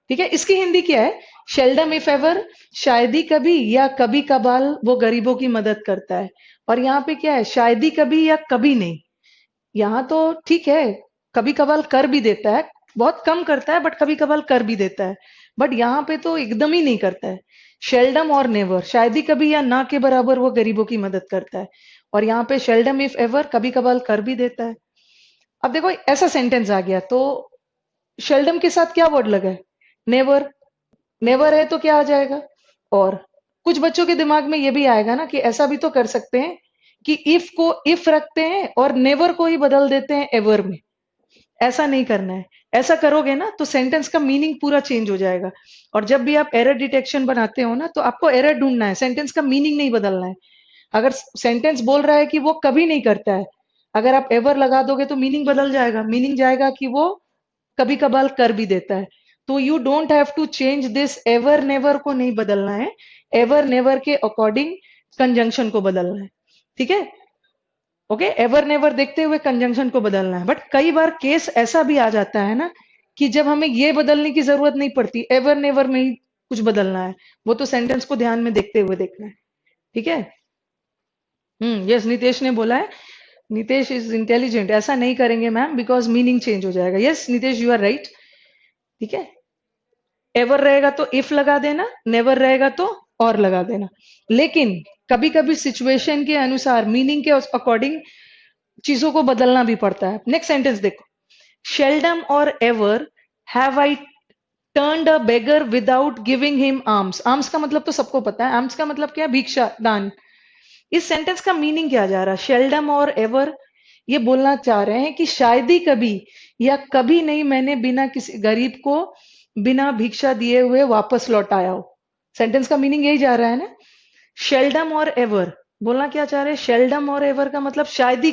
ठीक है, इसकी हिंदी क्या है? शेल्डम इफ एवर, शायद ही कभी या कभी कभार वो गरीबों की मदद करता है। और यहाँ पे क्या है? शायद ही कभी या कभी नहीं। यहाँ तो ठीक है, कभी कभार कर भी देता है, बहुत कम करता है बट कभी कभार कर भी देता है। बट यहाँ पे तो एकदम ही नहीं करता है। शेल्डम और नेवर, शायद ही कभी या ना के बराबर वो गरीबों की मदद करता है। और यहाँ पे शेल्डम इफ एवर कभी कभार कर भी देता है। अब देखो ऐसा सेंटेंस आ गया तो शेल्डम के साथ क्या वर्ड लगा है? नेवर। नेवर है तो क्या आ जाएगा? और। कुछ बच्चों के दिमाग में ये भी आएगा ना कि ऐसा भी तो कर सकते हैं कि इफ को इफ रखते हैं और नेवर को ही बदल देते हैं एवर में। ऐसा नहीं करना है। ऐसा करोगे ना तो सेंटेंस का मीनिंग पूरा चेंज हो जाएगा। और जब भी आप एरर डिटेक्शन बनाते हो ना तो आपको एरर ढूंढना है, सेंटेंस का मीनिंग नहीं बदलना है। अगर सेंटेंस बोल रहा है कि वो कभी नहीं करता है, अगर आप एवर लगा दोगे तो मीनिंग बदल जाएगा। मीनिंग जाएगा कि वो कभी कभार कर भी देता है। तो you don't have to change this, ever never को नहीं बदलना है, एवर नेवर के अकॉर्डिंग कंजंक्शन को बदलना है। ठीक है, ओके, एवर नेवर देखते हुए कंजंक्शन को बदलना है। बट कई बार केस ऐसा भी आ जाता है ना कि जब हमें ये बदलने की जरूरत नहीं पड़ती, एवर नेवर में ही कुछ बदलना है। वो तो सेंटेंस को ध्यान में देखते हुए देखना है। ठीक है। यस, नितेश ने बोला है, नितेश इज इंटेलिजेंट। ऐसा नहीं करेंगे मैम, बिकॉज मीनिंग चेंज हो जाएगा। Yes Nitesh, you are right. ठीक है, एवर रहेगा तो इफ लगा देना, नेवर रहेगा तो और लगा देना। लेकिन कभी कभी सिचुएशन के अनुसार, मीनिंग के अकॉर्डिंग चीजों को बदलना भी पड़ता है। नेक्स्ट सेंटेंस देखो, Seldom or ever have I turned a beggar without giving him alms. Alms का मतलब तो सबको पता है. Alms का मतलब क्या है? भिक्षा दान. इस सेंटेंस का मीनिंग क्या जा रहा है? शेल्डम और एवर ये बोलना चाह रहे हैं कि शायद ही कभी या कभी नहीं मैंने बिना किसी गरीब को बिना भिक्षा दिए हुए वापस लौटाया हो. सेंटेंस का मीनिंग यही जा रहा है ना. शेल्डम और एवर बोलना क्या चाह रहे हैं? शेल्डम और एवर का मतलब शायद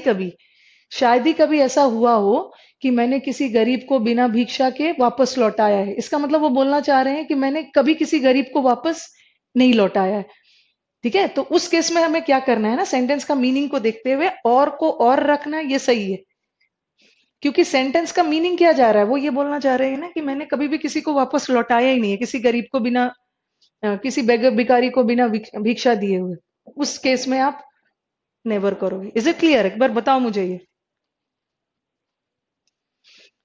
ही कभी ऐसा हुआ हो कि मैंने किसी गरीब को बिना भिक्षा के वापस लौटाया है. इसका मतलब वो बोलना चाह रहे हैं कि मैंने कभी किसी गरीब को वापस नहीं लौटाया है. ठीक है, तो उस केस में हमें क्या करना है ना, सेंटेंस का मीनिंग को देखते हुए और को और रखना ये सही है. क्योंकि सेंटेंस का मीनिंग क्या जा रहा है, वो ये बोलना चाह रहे हैं ना कि मैंने कभी भी किसी को वापस लौटाया ही नहीं है, किसी गरीब को बिना किसी बेगर भिखारी को बिना भिक्षा दिए हुए. उस केस में आप नेवर करोगे. Is it clear? एक बार बताओ मुझे ये.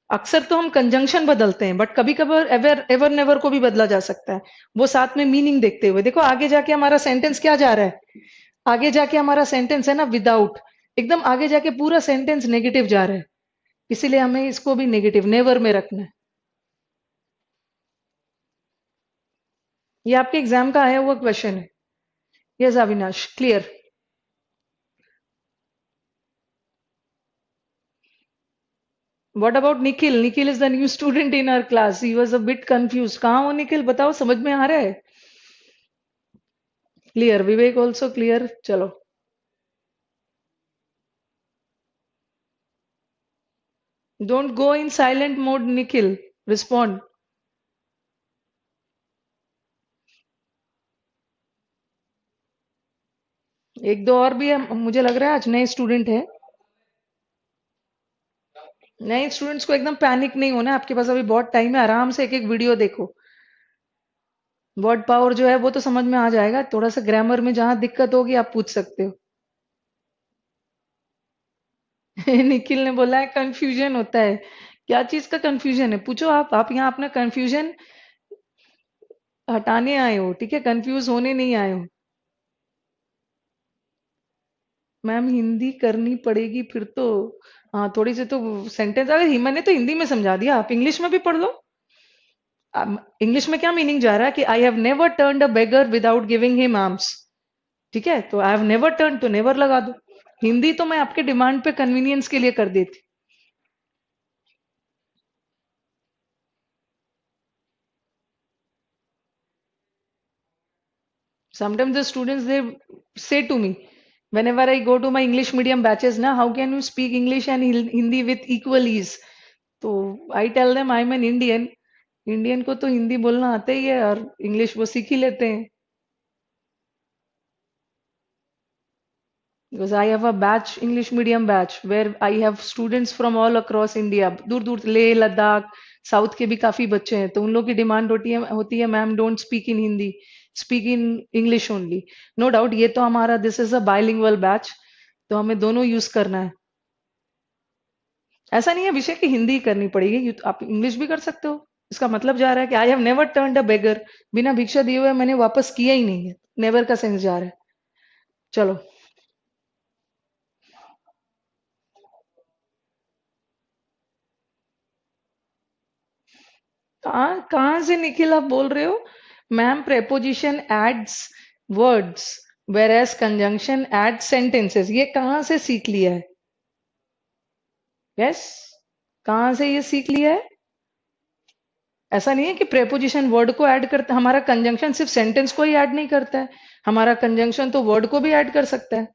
अक्सर तो हम कंजंक्शन बदलते हैं, बट कभी कभार एवर एवर नेवर को भी बदला जा सकता है, वो साथ में मीनिंग देखते हुए. देखो आगे जाके हमारा सेंटेंस क्या जा रहा है. आगे जाके हमारा सेंटेंस है ना विदाउट, एकदम आगे जाके पूरा सेंटेंस नेगेटिव जा रहा है. इसीलिए हमें इसको भी नेगेटिव नेवर में रखना है. ये आपके एग्जाम का आया हुआ क्वेश्चन है. Yes Avinash, clear. What about Nikhil? Nikhil is the new student in our class. He was a bit confuse. कहाँ हो निखिल? बताओ, समझ में आ रहा है? क्लियर. Vivek also clear. चलो. Don't go in silent mode Nikhil. Respond. एक दो और भी है, मुझे लग रहा है आज नए स्टूडेंट है. नए स्टूडेंट्स को एकदम पैनिक नहीं होना है, आपके पास अभी बहुत टाइम है. आराम से एक एक वीडियो देखो. वर्ड पावर जो है वो तो समझ में आ जाएगा. थोड़ा सा ग्रामर में जहां दिक्कत होगी आप पूछ सकते हो. निखिल ने बोला है कंफ्यूजन होता है. क्या चीज का कंफ्यूजन है? पूछो आप यहाँ अपना कंफ्यूजन हटाने आए हो. ठीक है, कंफ्यूज होने नहीं आए हो. मैम हिंदी करनी पड़ेगी फिर तो. हाँ, थोड़ी सी तो सेंटेंस, अगर मैंने तो हिंदी में समझा दिया, आप इंग्लिश में भी पढ़ लो. इंग्लिश में क्या मीनिंग जा रहा है कि I have never turned a beggar without giving him arms. ठीक है, तो आई हैव नेवर टर्न तो नेवर लगा दो. हिंदी तो मैं आपके डिमांड पे कन्वीनियंस के लिए कर देती. Sometimes the students they say to me whenever I go to my English medium batches, na, how can you speak English and Hindi with equal ease? तो I tell them I'm an Indian. Indian को तो हिंदी बोलना आता ही है और English वो सीख ही लेते हैं. Because I have a batch, English medium batch, where I have students from all across India. दूर दूर लेह लद्दाख साउथ के भी काफी बच्चे हैं, तो उन लोगों की डिमांड होती है ma'am don't speak in Hindi, speak in English only. No doubt ये तो हमारा this is a bilingual batch, तो हमें दोनों यूज करना है. ऐसा नहीं है विषय की हिंदी करनी पड़ेगी, आप इंग्लिश भी कर सकते हो. इसका मतलब जा रहा है कि आई हैव नेवर टर्न्ड अ बेगर, बिना भिक्षा दिए हुए मैंने वापस किया ही नहीं है. नेवर का सेंस जा रहा है. चलो. कहाँ से निखिल आप बोल रहे हो? Ma'am preposition adds words whereas conjunction add sentences. ये कहाँ से सीख लिया है? यस, कहाँ से ये सीख लिया है? ऐसा नहीं है कि प्रेपोजिशन वर्ड को ऐड करता है. हमारा कंजंक्शन सिर्फ सेंटेंस को ही ऐड नहीं करता है, हमारा कंजंक्शन तो वर्ड को भी ऐड कर सकता है.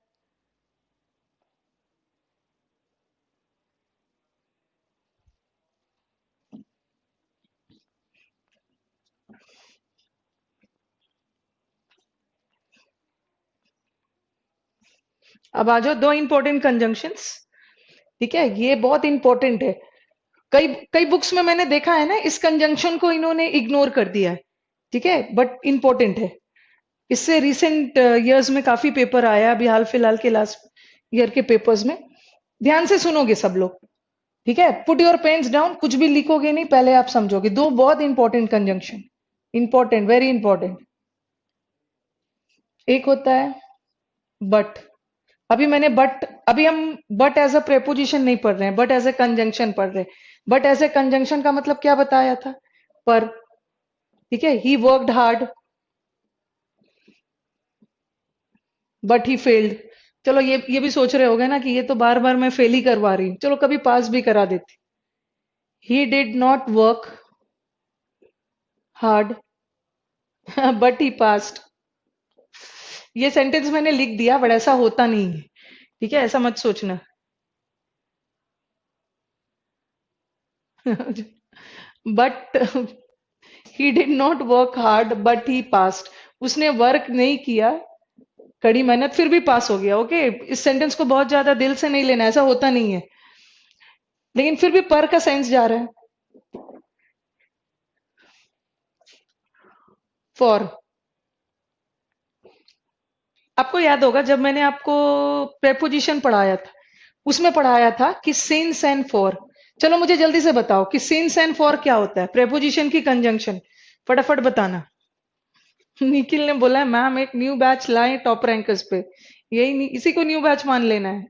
अब आ जाओ दो इंपॉर्टेंट कंजंक्शंस. ठीक है, ये बहुत इंपॉर्टेंट है. कई कई बुक्स में मैंने देखा है ना, इस कंजंक्शन को इन्होंने इग्नोर कर दिया है. ठीक है, बट इंपॉर्टेंट है. इससे रिसेंट इयर्स में काफी पेपर आया, अभी हाल फिलहाल के लास्ट ईयर के पेपर्स में. ध्यान से सुनोगे सब लोग. ठीक है, पुट योर पेन्स डाउन, कुछ भी लिखोगे नहीं, पहले आप समझोगे. दो बहुत important conjunction, important, very important. एक होता है बट. अभी हम बट एज अ प्रेपोजिशन नहीं पढ़ रहे हैं, बट एज अ कंजंक्शन पढ़ रहे हैं. बट एज ए कंजंक्शन का मतलब क्या बताया था? पर। ठीक है, he worked hard but he failed. चलो ये भी सोच रहे होगे ना कि ये तो बार बार मैं फेल ही करवा रही हूँ, चलो कभी पास भी करा देती। He did not work hard but he passed. ये सेंटेंस मैंने लिख दिया बट ऐसा होता नहीं है। ठीक है, ऐसा मत सोचना। But he did not work hard but he passed. उसने वर्क नहीं किया, कड़ी मेहनत, फिर भी पास हो गया। ओके, इस सेंटेंस को बहुत ज्यादा दिल से नहीं लेना, ऐसा होता नहीं है। लेकिन फिर भी पर का सेंस जा रहा है। फॉर। आपको याद होगा जब मैंने आपको प्रेपोजिशन पढ़ाया था, उसमें पढ़ाया था कि सिंस एंड फॉर। चलो मुझे जल्दी से बताओ कि सिंस एंड फॉर क्या होता है, प्रेपोजिशन की कंजंक्शन। फटाफट बताना। निखिल ने बोला है मैम एक न्यू बैच लाए टॉप रैंकर्स पे। यही नहीं, इसी को न्यू बैच मान लेना है।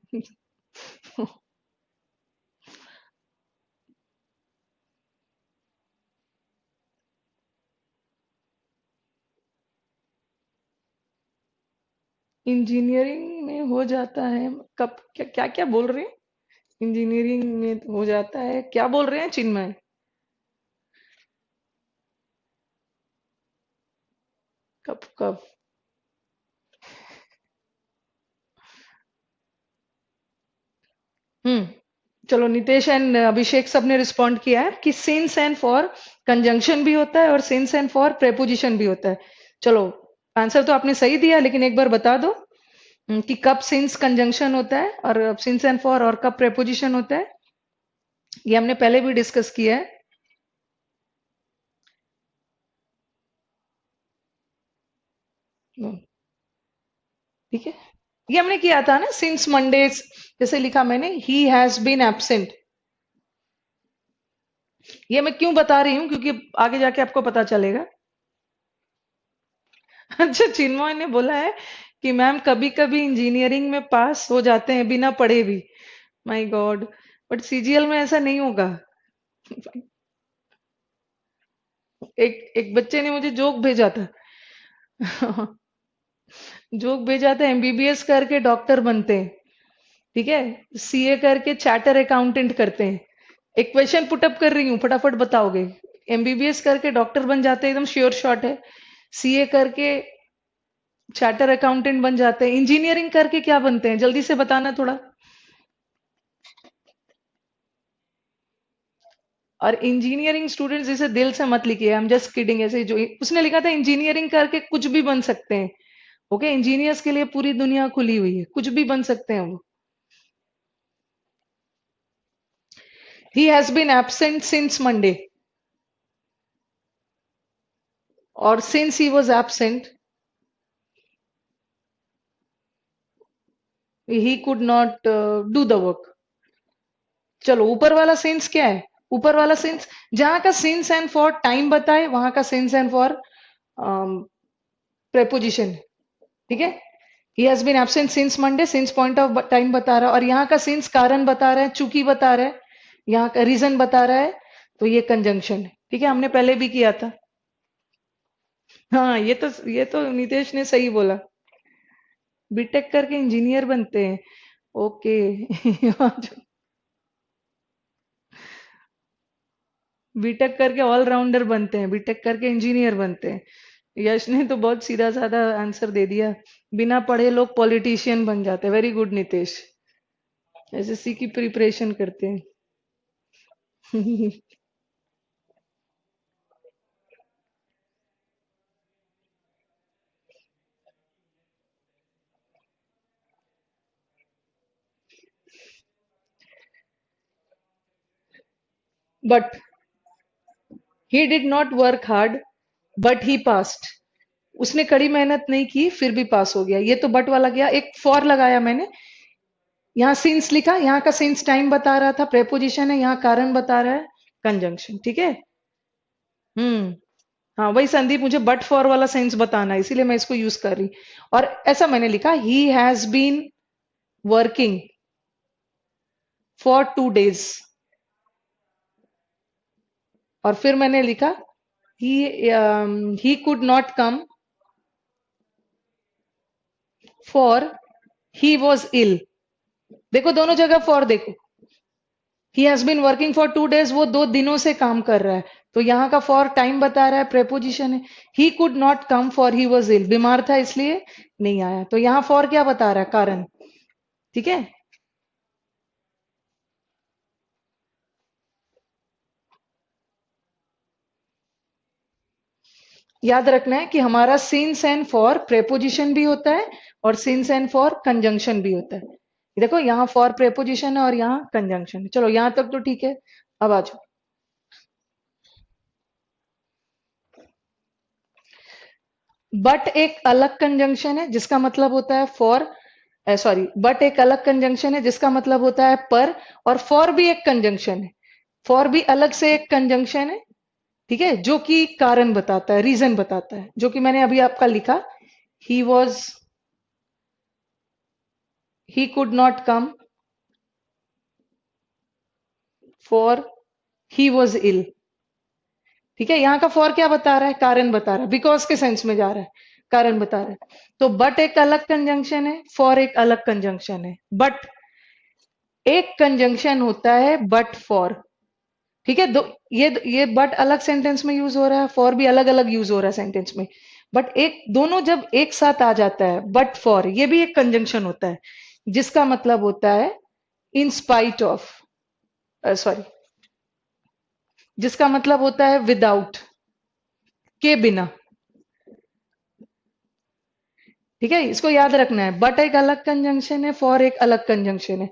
इंजीनियरिंग में हो जाता है। कब? क्या क्या क्या बोल रहे हैं? इंजीनियरिंग में हो जाता है, क्या बोल रहे हैं चिन्मय? कब कब? हम्म। चलो नितेश एंड अभिषेक सब ने रिस्पॉन्ड किया है कि सिंस एंड फॉर कंजंक्शन भी होता है और सिंस एंड फॉर प्रेपोजिशन भी होता है। चलो, आंसर तो आपने सही दिया, लेकिन एक बार बता दो कि कब सिंस कंजंक्शन होता है और सिंस एंड फॉर, और कब प्रेपोजिशन होता है। ये हमने पहले भी डिस्कस किया है। ठीक है, ये हमने किया था ना, सिंस मंडे। जैसे लिखा मैंने, ही हैज बीन एब्सेंट। ये मैं क्यों बता रही हूँ, क्योंकि आगे जाके आपको पता चलेगा। अच्छा, चिन्मय ने बोला है कि मैम कभी कभी इंजीनियरिंग में पास हो जाते हैं बिना पढ़े भी। माय गॉड, बट सीजीएल में ऐसा नहीं होगा। एक एक बच्चे ने मुझे जोक भेजा था। जोक भेजा था, एमबीबीएस करके डॉक्टर बनते हैं, ठीक है, सीए करके चार्टर अकाउंटेंट करते हैं। एक क्वेश्चन पुटअप कर रही हूँ, फटाफट बताओगे। एमबीबीएस करके डॉक्टर बन जाते हैं, एकदम श्योर शॉट है। सीए करके चार्टर अकाउंटेंट बन जाते हैं। इंजीनियरिंग करके क्या बनते हैं, जल्दी से बताना थोड़ा। और इंजीनियरिंग स्टूडेंट्स इसे दिल से मत लिखिए, आई एम जस्ट किडिंग। ऐसे जो उसने लिखा था, इंजीनियरिंग करके कुछ भी बन सकते हैं। ओके, इंजीनियर्स के लिए पूरी दुनिया खुली हुई है, कुछ भी बन सकते हैं वो। He has been absent since Monday, और since he was absent he could not do the work. चलो, ऊपर वाला सेंस क्या है? ऊपर वाला सेंस, जहां का सिंस एंड फॉर टाइम बताए, वहां का सिंस एंड फॉर प्रेपोजिशन। ठीक है, he has been absent since Monday, since point of time बता रहा है, और यहाँ का सिंस कारण बता रहा है, चूंकि बता रहा है, यहाँ का रीजन बता रहा है। तो ये कंजंक्शन है। ठीक है, हमने पहले भी किया था। हाँ, ये तो नितेश ने सही बोला। बीटेक करके इंजीनियर बनते हैं। ओके। बीटेक करके ऑलराउंडर बनते हैं, बीटेक करके इंजीनियर बनते हैं। यश ने तो बहुत सीधा साधा आंसर दे दिया। बिना पढ़े लोग पॉलिटिशियन बन जाते हैं। वेरी गुड नितेश, एसएससी की प्रिपरेशन करते हैं। But he did not work hard but he passed. उसने कड़ी मेहनत नहीं की, फिर भी पास हो गया। ये तो बट वाला गया। एक फॉर लगाया मैंने, यहाँ सिंस लिखा, यहाँ का सिंस टाइम बता रहा था, प्रेपोजिशन है, यहाँ कारण बता रहा है, कंजंक्शन। ठीक है। हम्म। हाँ, वही संदीप, मुझे बट फॉर वाला सेंस बताना है, इसीलिए मैं इसको यूज कर रही। और ऐसा मैंने लिखा, he has been working for 2 days। और फिर मैंने लिखा he could not come for he was ill. देखो दोनों जगह फॉर देखो, he has been working for 2 days, वो 2 दिनों से काम कर रहा है। तो यहाँ का फॉर टाइम बता रहा है, प्रेपोजिशन है। He could not come for he was ill, बीमार था इसलिए नहीं आया। तो यहाँ फॉर क्या बता रहा है, कारण। ठीक है, याद रखना है कि हमारा सिंस एंड फॉर प्रेपोजिशन भी होता है और सिंस एंड फॉर कंजंक्शन भी होता है। देखो यहाँ फॉर प्रेपोजिशन है और यहाँ कंजंक्शन है। चलो यहाँ तक तो ठीक है, अब आ जाओ। बट एक अलग कंजंक्शन है जिसका मतलब होता है फॉर, सॉरी, बट एक अलग कंजंक्शन है जिसका मतलब होता है पर, और फॉर भी एक कंजंक्शन है। फॉर भी अलग से एक कंजंक्शन है, ठीक है, जो कि कारण बताता है, रीजन बताता है, जो कि मैंने अभी आपका लिखा। He was, he could not come for he was ill. ठीक है, यहाँ का फॉर क्या बता रहा है, कारण बता रहा है, बिकॉज के सेंस में जा रहा है, कारण बता रहा है। तो बट एक अलग कंजंक्शन है, फॉर एक अलग कंजंक्शन है। बट एक कंजंक्शन होता है बट फॉर, ठीक है। दो, ये बट अलग सेंटेंस में यूज हो रहा है, फॉर भी अलग अलग यूज हो रहा है सेंटेंस में। बट एक दोनों जब एक साथ आ जाता है, बट फॉर, ये भी एक कंजंक्शन होता है जिसका मतलब होता है इन स्पाइट ऑफ, सॉरी, जिसका मतलब होता है विदाउट, के बिना। ठीक है, इसको याद रखना है। बट एक अलग कंजंक्शन है, फॉर एक अलग कंजंक्शन है।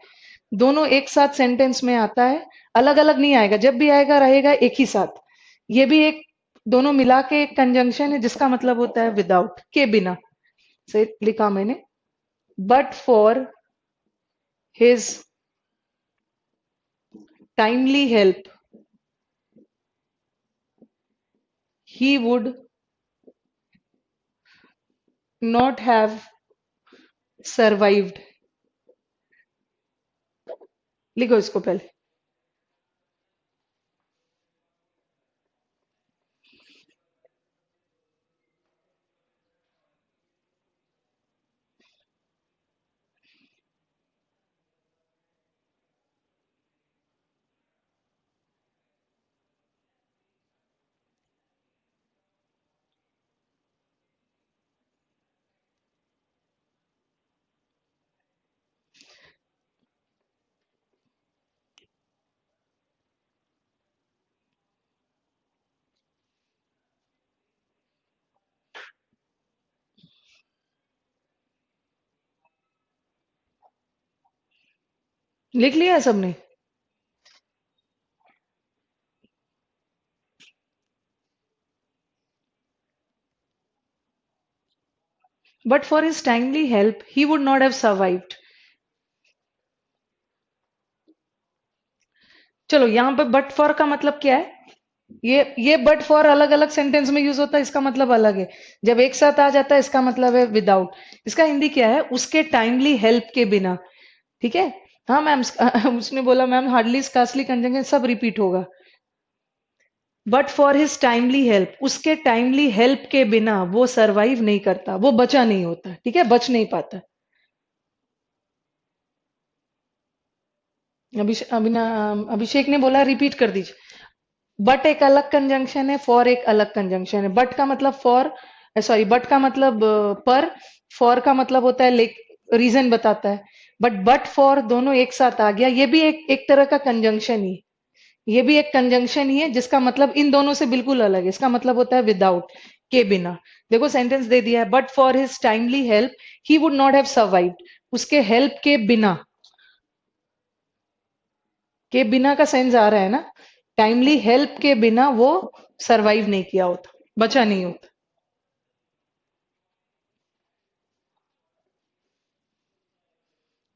दोनों एक साथ सेंटेंस में आता है, अलग अलग नहीं आएगा, जब भी आएगा रहेगा एक ही साथ। ये भी एक, दोनों मिला के एक कंजंक्शन है जिसका मतलब होता है विदाउट, के बिना। से लिखा मैंने, but for his timely help he would not have survived. लिखो इसको पहले। लिख लिया है सबने? But for his timely help he would not have survived. चलो यहाँ पे बट फॉर का मतलब क्या है, ये बट फॉर अलग अलग सेंटेंस में यूज होता है, इसका मतलब अलग है। जब एक साथ आ जाता है इसका मतलब है विदाउट। इसका हिंदी क्या है, उसके टाइमली हेल्प के बिना। ठीक है, हाँ मैम। उसने बोला मैम हार्डली स्कार्सली कंजंक्शन सब रिपीट होगा। But for his timely help, उसके टाइमली हेल्प के बिना वो सरवाइव नहीं करता, वो बचा नहीं होता, ठीक है, बच नहीं पाता। अभिषेक ने बोला रिपीट कर दीजिए। बट एक अलग कंजंक्शन है, फॉर एक अलग कंजंक्शन है। बट का मतलब फॉर, सॉरी, बट का मतलब पर, फॉर का मतलब होता है लेक, रीजन बताता है। बट फॉर दोनों एक साथ आ गया, ये भी एक तरह का कंजंक्शन ही, ये भी एक कंजंक्शन ही है जिसका मतलब इन दोनों से बिल्कुल अलग है। इसका मतलब होता है विदाउट, के बिना। देखो सेंटेंस दे दिया है, but for his timely help he would not have survived. उसके हेल्प के बिना, के बिना का सेंस आ रहा है ना, टाइमली हेल्प के बिना वो सरवाइव नहीं किया होता, बचा नहीं होता।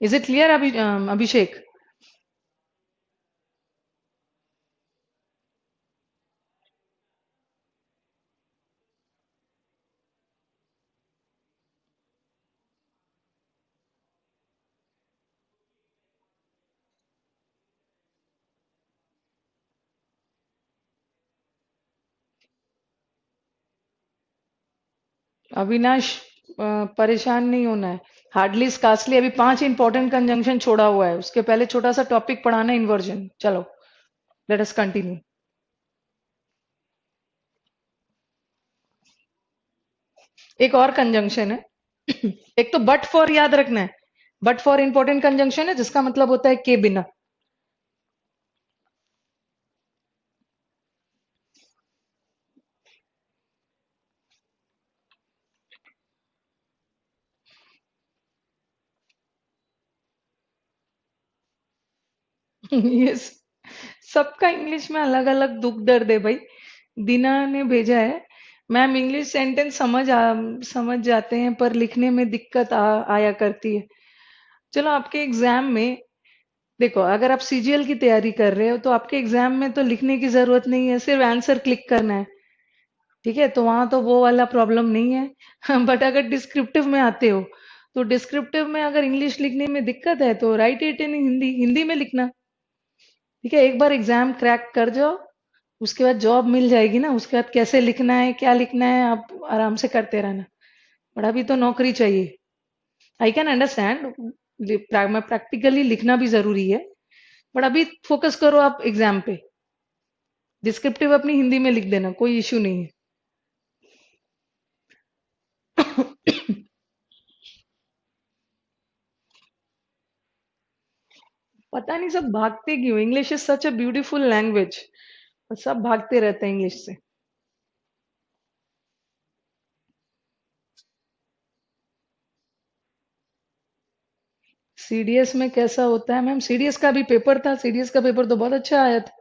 इज इट क्लियर अभिषेक? अविनाश, परेशान नहीं होना है। हार्डली स्कार्सली अभी 5 इंपॉर्टेंट कंजंक्शन छोड़ा हुआ है, उसके पहले छोटा सा टॉपिक पढ़ाना है, इन्वर्जन। चलो, लेट अस कंटिन्यू। एक और कंजंक्शन है। एक तो बट फॉर याद रखना है। बट फॉर इंपॉर्टेंट कंजंक्शन है जिसका मतलब होता है के बिना। ये सबका इंग्लिश में अलग अलग दुख दर्द है भाई। दीना ने भेजा है, मैम इंग्लिश सेंटेंस समझ जाते हैं पर लिखने में दिक्कत आया करती है। चलो, आपके एग्जाम में देखो, अगर आप सीजीएल की तैयारी कर रहे हो तो आपके एग्जाम में तो लिखने की जरूरत नहीं है, सिर्फ आंसर क्लिक करना है। ठीक है, तो वहां तो वो वाला प्रॉब्लम नहीं है। बट अगर डिस्क्रिप्टिव में आते हो, तो डिस्क्रिप्टिव में अगर इंग्लिश लिखने में दिक्कत है तो right it in Hindi, Hindi में लिखना। ठीक है, एक बार एग्जाम क्रैक कर जाओ, उसके बाद जॉब मिल जाएगी ना, उसके बाद कैसे लिखना है, क्या लिखना है, आप आराम से करते रहना। बट अभी तो नौकरी चाहिए। आई कैन अंडरस्टैंड, मैं प्रैक्टिकली लिखना भी जरूरी है, बट अभी फोकस करो आप एग्जाम पे। डिस्क्रिप्टिव अपनी हिंदी में लिख देना, कोई इश्यू नहीं है। पता नहीं सब भागते क्यों, English is such a beautiful language, और सब भागते रहते हैं इंग्लिश से। सीडीएस में कैसा होता है मैम? सीडीएस का भी पेपर था, सीडीएस का पेपर तो बहुत अच्छा आया था।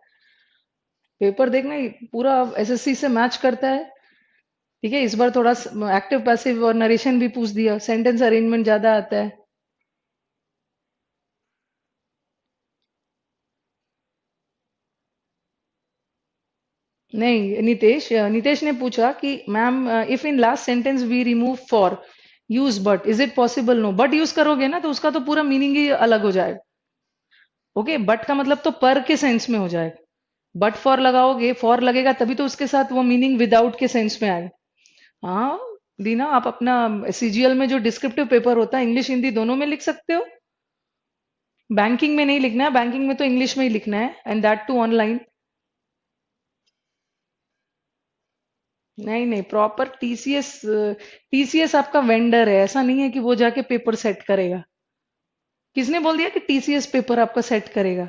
पेपर देखना, ये पूरा एसएससी से मैच करता है। ठीक है, इस बार थोड़ा एक्टिव पैसिव और नरेशन भी पूछ दिया, सेंटेंस अरेंजमेंट ज्यादा आता है। नहीं, नितेश ने पूछा कि ma'am, if in last sentence we remove for, use but, is it possible? No, but use करोगे ना तो उसका तो पूरा मीनिंग ही अलग हो जाएगा। ओके, बट का मतलब तो पर के सेंस में हो जाएगा। बट फॉर लगाओगे, फॉर लगेगा तभी तो उसके साथ वो मीनिंग विदाउट के सेंस में आएगा। हाँ, दीना, आप अपना सीजीएल में जो डिस्क्रिप्टिव पेपर होता है, इंग्लिश हिंदी दोनों में लिख सकते हो। बैंकिंग में नहीं लिखना है, बैंकिंग में तो इंग्लिश में ही लिखना है, एंड दैट टू ऑनलाइन। नहीं नहीं, प्रॉपर टीसीएस। टीसीएस आपका वेंडर है, ऐसा नहीं है कि वो जाके पेपर सेट करेगा। किसने बोल दिया कि टीसीएस पेपर आपका सेट करेगा?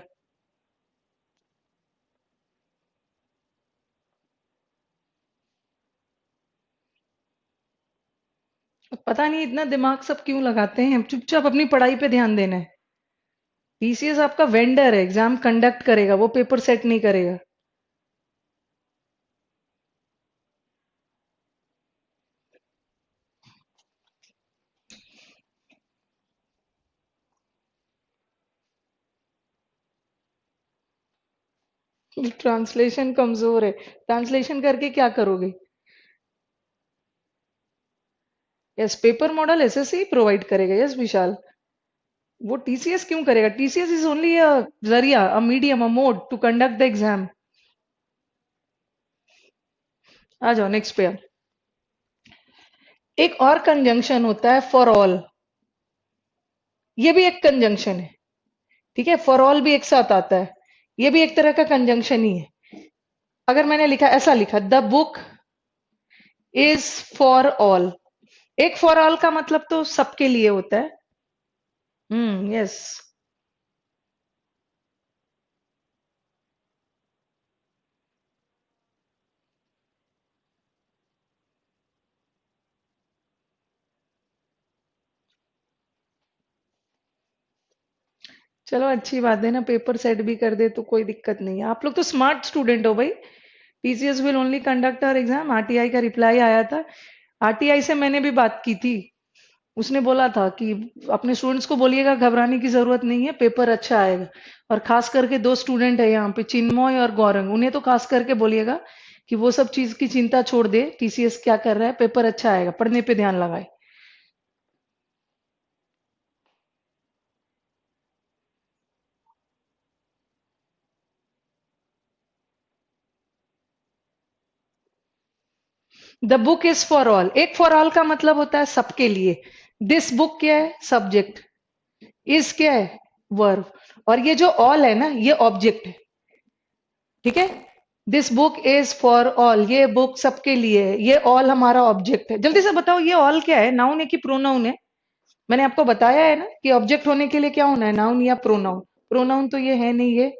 पता नहीं इतना दिमाग सब क्यों लगाते हैं, चुपचाप अपनी पढ़ाई पे ध्यान देना है। टीसीएस आपका वेंडर है, एग्जाम कंडक्ट करेगा, वो पेपर सेट नहीं करेगा। ट्रांसलेशन कमजोर है, ट्रांसलेशन करके क्या करोगे? Yes, paper model SSC provide करेगा, यस विशाल। वो टीसीएस क्यों करेगा? टीसीएस इज ओनली अ जरिया, a medium, a mode to conduct the exam. आ जाओ नेक्स्ट पे। एक और कंजंक्शन होता है फॉर ऑल। ये भी एक कंजंक्शन है। ठीक है, फॉर ऑल भी एक साथ आता है, ये भी एक तरह का कंजंक्शन ही है। अगर मैंने लिखा, ऐसा लिखा, the book is for all. एक फॉर ऑल का मतलब तो सबके लिए होता है। यस। चलो, अच्छी बात है ना, पेपर सेट भी कर दे तो कोई दिक्कत नहीं है। आप लोग तो स्मार्ट स्टूडेंट हो भाई। TCS will only conduct our exam, RTI का रिप्लाई आया था। आरटीआई से मैंने भी बात की थी, उसने बोला था कि अपने स्टूडेंट्स को बोलिएगा घबराने की जरूरत नहीं है, पेपर अच्छा आएगा। और खास करके दो स्टूडेंट है यहाँ पे, चिन्मय और गौरंग, उन्हें तो खास करके बोलिएगा कि वो सब चीज की चिंता छोड़ दे, टीसीएस क्या कर रहा है, पेपर अच्छा आएगा, पढ़ने पे ध्यान लगाए। The book is for all, एक फॉर ऑल का मतलब होता है सबके लिए। दिस बुक क्या है? सब्जेक्ट। इज क्या है? वर्ब। और ये जो ऑल है ना, ये ऑब्जेक्ट है। ठीक है, this book is for all, ये बुक सबके लिए है, ये ऑल हमारा ऑब्जेक्ट है। जल्दी से बताओ ये ऑल क्या है, नाउन है कि प्रोनाउन है? मैंने आपको बताया है ना कि ऑब्जेक्ट होने के लिए क्या होना है, नाउन या प्रोनाउन। प्रोनाउन तो ये है नहीं, ये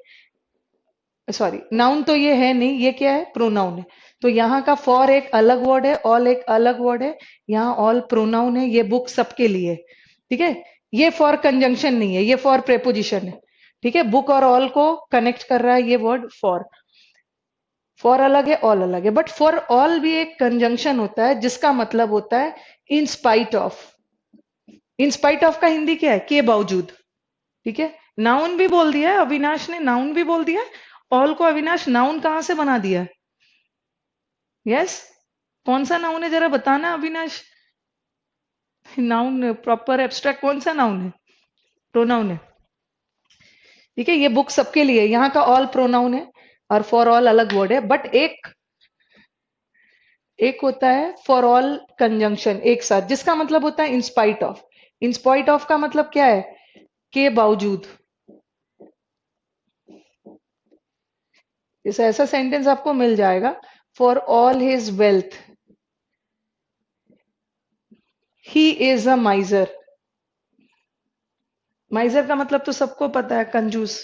सॉरी नाउन तो ये है नहीं, ये क्या है? प्रोनाउन है। तो यहाँ का फॉर एक अलग वर्ड है, ऑल एक अलग वर्ड है। यहाँ ऑल प्रोनाउन है, ये बुक सबके लिए। ठीक है, ये फॉर कंजंक्शन नहीं है, ये फॉर प्रेपोजिशन है। ठीक है, बुक और ऑल को कनेक्ट कर रहा है ये वर्ड फॉर। फॉर अलग है, ऑल अलग है, बट फॉर ऑल भी एक कंजंक्शन होता है जिसका मतलब होता है in spite of. In spite of का हिंदी क्या है? के बावजूद। ठीक है, नाउन भी बोल दिया है अविनाश ने, नाउन भी बोल दिया है। ऑल को अविनाश नाउन कहां से बना दिया है? यस, कौन सा नाउन है जरा बताना अविनाश। नाउन प्रॉपर एब्स्ट्रैक्ट कौन सा नाउन है? प्रोनाउन है। ठीक है, ये बुक सबके लिए, यहाँ का ऑल प्रोनाउन है और फॉर ऑल अलग वर्ड है। बट एक एक होता है फॉर ऑल कंजंक्शन एक साथ, जिसका मतलब होता है in spite of. In spite of का मतलब क्या है? के बावजूद। इस ऐसा सेंटेंस आपको मिल जाएगा, for all his wealth he is a माइजर। माइजर का मतलब तो सबको पता है, कंजूस।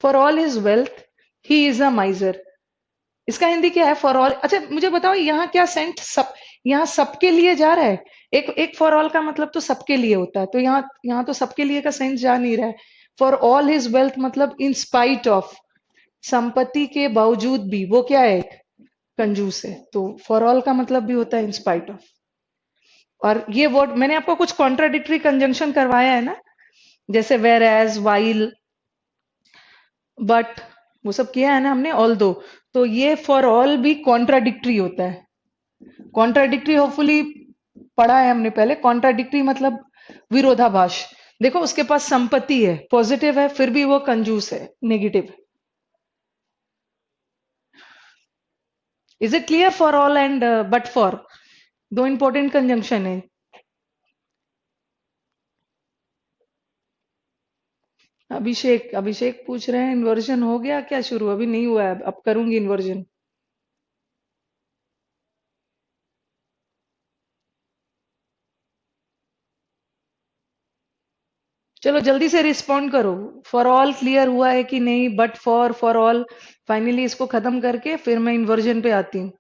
For all his wealth he is a माइजर, इसका हिंदी क्या है? For all. अच्छा मुझे बताओ यहाँ क्या सेंट सब, यहाँ सबके लिए जा रहा है? एक एक फॉर ऑल का मतलब तो सबके लिए होता है, तो यहाँ तो सबके लिए का सेंस जा नहीं रहा है। फॉर ऑल हिज वेल्थ मतलब इन स्पाइट ऑफ, संपत्ति के बावजूद भी वो क्या है? कंजूस है। तो फॉर ऑल का मतलब भी होता है इन स्पाइट ऑफ। और ये वर्ड मैंने आपको कुछ कॉन्ट्राडिक्टरी कंजंक्शन करवाया है ना, जैसे वेर एज, वाइल, बट, वो सब किया है ना हमने, ऑल दो। तो ये फॉर ऑल भी कॉन्ट्राडिक्टरी होता है। कॉन्ट्राडिक्टरी होपफुली पढ़ा है हमने पहले। कॉन्ट्राडिक्टरी मतलब विरोधाभास। देखो उसके पास संपत्ति है, पॉजिटिव है, फिर भी वो कंजूस है, नेगेटिव है। Is it clear? For all and but for, दो इंपॉर्टेंट कंजंक्शन है। अभिषेक अभिषेक पूछ रहे हैं इन्वर्जन हो गया क्या शुरू? अभी नहीं हुआ है, अब करूंगी इन्वर्जन। चलो जल्दी से रिस्पॉन्ड करो, फॉर ऑल क्लियर हुआ है कि नहीं? But for, for all, finally इसको खत्म करके फिर मैं इन्वर्जन पे आती हूँ।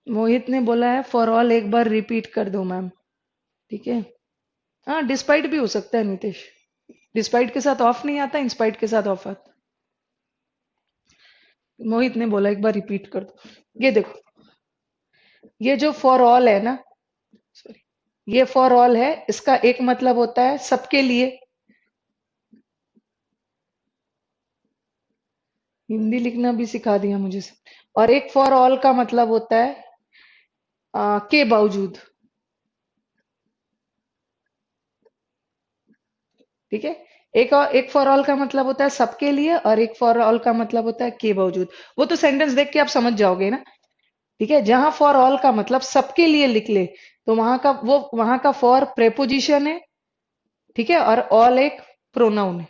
मोहित ने बोला है फॉर ऑल एक बार रिपीट कर दो मैम। ठीक है, हाँ डिस्पाइट भी हो सकता है नीतीश। डिस्पाइट के साथ ऑफ नहीं आता, इंस्पाइट के साथ ऑफ आता। मोहित ने बोला एक बार रिपीट कर दो। ये देखो, ये जो फॉर ऑल है ना, सॉरी, ये फॉर ऑल है, इसका एक मतलब होता है सबके लिए। हिंदी लिखना भी सिखा दिया मुझे से। और एक फॉर ऑल का मतलब होता है के बावजूद। ठीक है, एक और एक फॉर ऑल का मतलब होता है सबके लिए, और एक फॉर ऑल का मतलब होता है के बावजूद। वो तो सेंटेंस देख के आप समझ जाओगे ना। ठीक है, जहां फॉर ऑल का मतलब सबके लिए लिख ले, तो वहां का फॉर प्रेपोजिशन है। ठीक है, और ऑल एक प्रोनाउन है।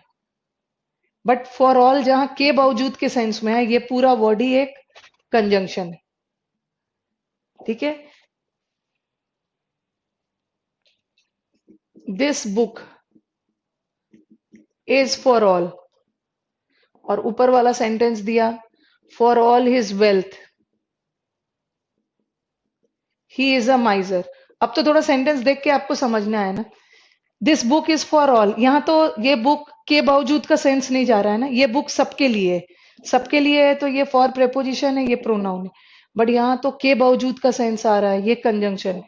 बट फॉर ऑल जहां के बावजूद के सेंस में है, ये पूरा वर्ड ही एक कंजंक्शन है। ठीक है, this book is for all, और ऊपर वाला सेंटेंस दिया, for all his wealth he is a माइजर। अब तो थोड़ा सेंटेंस देख के आपको समझना है ना। This book is for all, यहाँ तो ये बुक के बावजूद का सेंस नहीं जा रहा है ना, ये बुक सबके लिए है। सबके लिए है तो ये फॉर प्रेपोजिशन है, ये प्रोनाउन है। बट यहाँ तो के बावजूद का सेंस आ रहा है, ये कंजंक्शन है।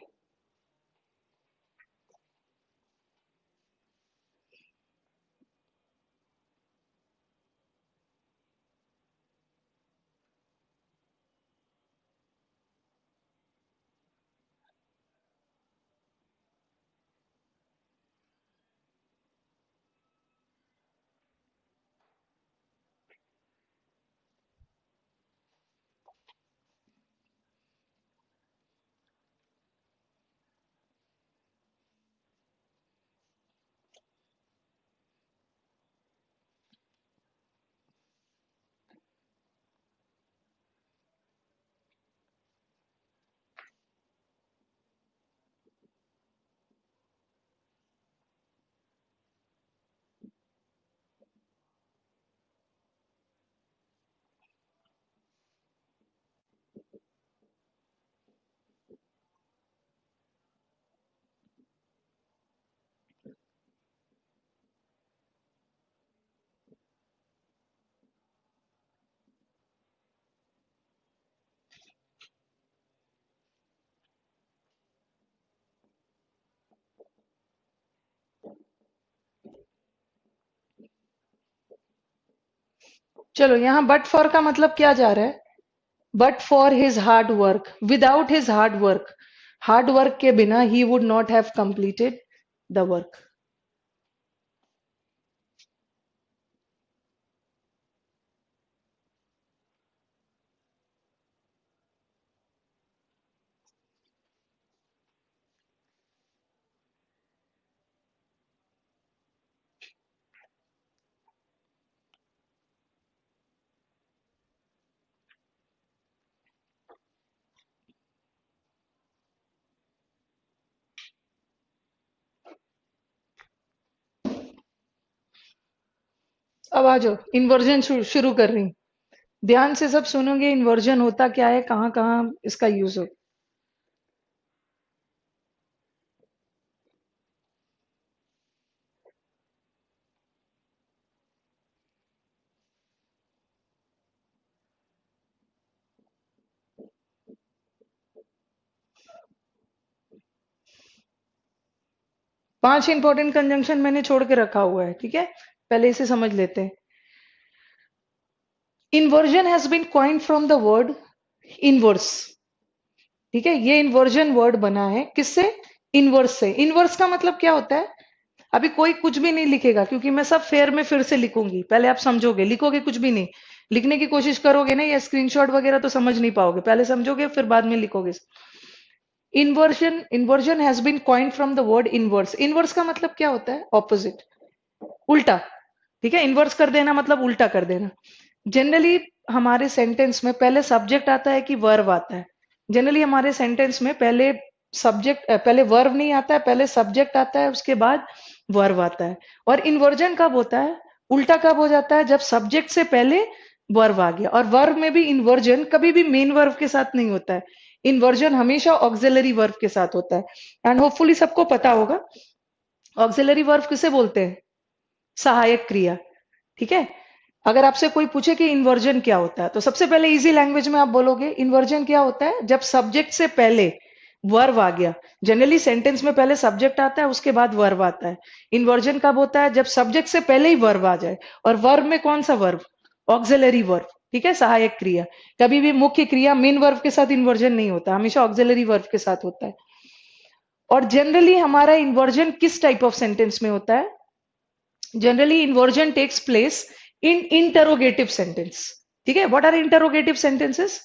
चलो यहाँ बट फॉर का मतलब क्या जा रहा है? But for his hard work, without his hard work के बिना he would not have completed the work. अब आ जाओ, इन्वर्जन शुरू कर रही हूँ। ध्यान से सब सुनोगे, इन्वर्जन होता क्या है, कहाँ कहाँ इसका यूज हो। 5 इंपॉर्टेंट कंजंक्शन मैंने छोड़ के रखा हुआ है, ठीक है? पहले इसे समझ लेते हैं। Inversion has been coined from the word inverse, ठीक है? ये इन्वर्जन वर्ड बना है किससे? इनवर्स से। इनवर्स का मतलब क्या होता है? अभी कोई कुछ भी नहीं लिखेगा, क्योंकि मैं सब फेयर में फिर से लिखूंगी। पहले आप समझोगे, लिखोगे कुछ भी नहीं। लिखने की कोशिश करोगे ना, या स्क्रीनशॉट वगैरह तो समझ नहीं पाओगे। पहले समझोगे फिर बाद में लिखोगे। Inversion has been coined from the word inverse. Inverse का मतलब क्या होता है? ऑपोजिट, उल्टा, ठीक है? इन्वर्स कर देना मतलब उल्टा कर देना। जनरली हमारे सेंटेंस में पहले सब्जेक्ट आता है कि वर्ब आता है? जनरली हमारे सेंटेंस में पहले वर्ब नहीं आता है, पहले सब्जेक्ट आता है, उसके बाद वर्ब आता है। और इन्वर्जन कब होता है? उल्टा कब हो जाता है? जब सब्जेक्ट से पहले वर्ब आ गया। और वर्ब में भी इन्वर्जन कभी भी मेन वर्ब के साथ नहीं होता है। इन्वर्जन हमेशा ऑक्सिलरी वर्ब के साथ होता है। एंड होपफुली सबको पता होगा ऑक्सिलरी वर्ब किसे बोलते हैं? सहायक क्रिया, ठीक है? अगर आपसे कोई पूछे कि इन्वर्जन क्या होता है, तो सबसे पहले इजी लैंग्वेज में आप बोलोगे इन्वर्जन क्या होता है? जब सब्जेक्ट से पहले वर्ब आ गया। जनरली सेंटेंस में पहले सब्जेक्ट आता है, उसके बाद वर्ब आता है। इन्वर्जन कब होता है? जब सब्जेक्ट से पहले ही वर्ब आ जाए। और वर्ब में कौन सा वर्ब? ऑक्सिलरी वर्ब, ठीक है? सहायक क्रिया। कभी भी मुख्य क्रिया मेन वर्ब के साथ इन्वर्जन नहीं होता, हमेशा ऑक्सिलरी वर्ब के साथ होता है। और जनरली हमारा इन्वर्जन किस टाइप ऑफ सेंटेंस में होता है? Generally inversion takes place in interrogative sentence, ठीक है? What are interrogative sentences?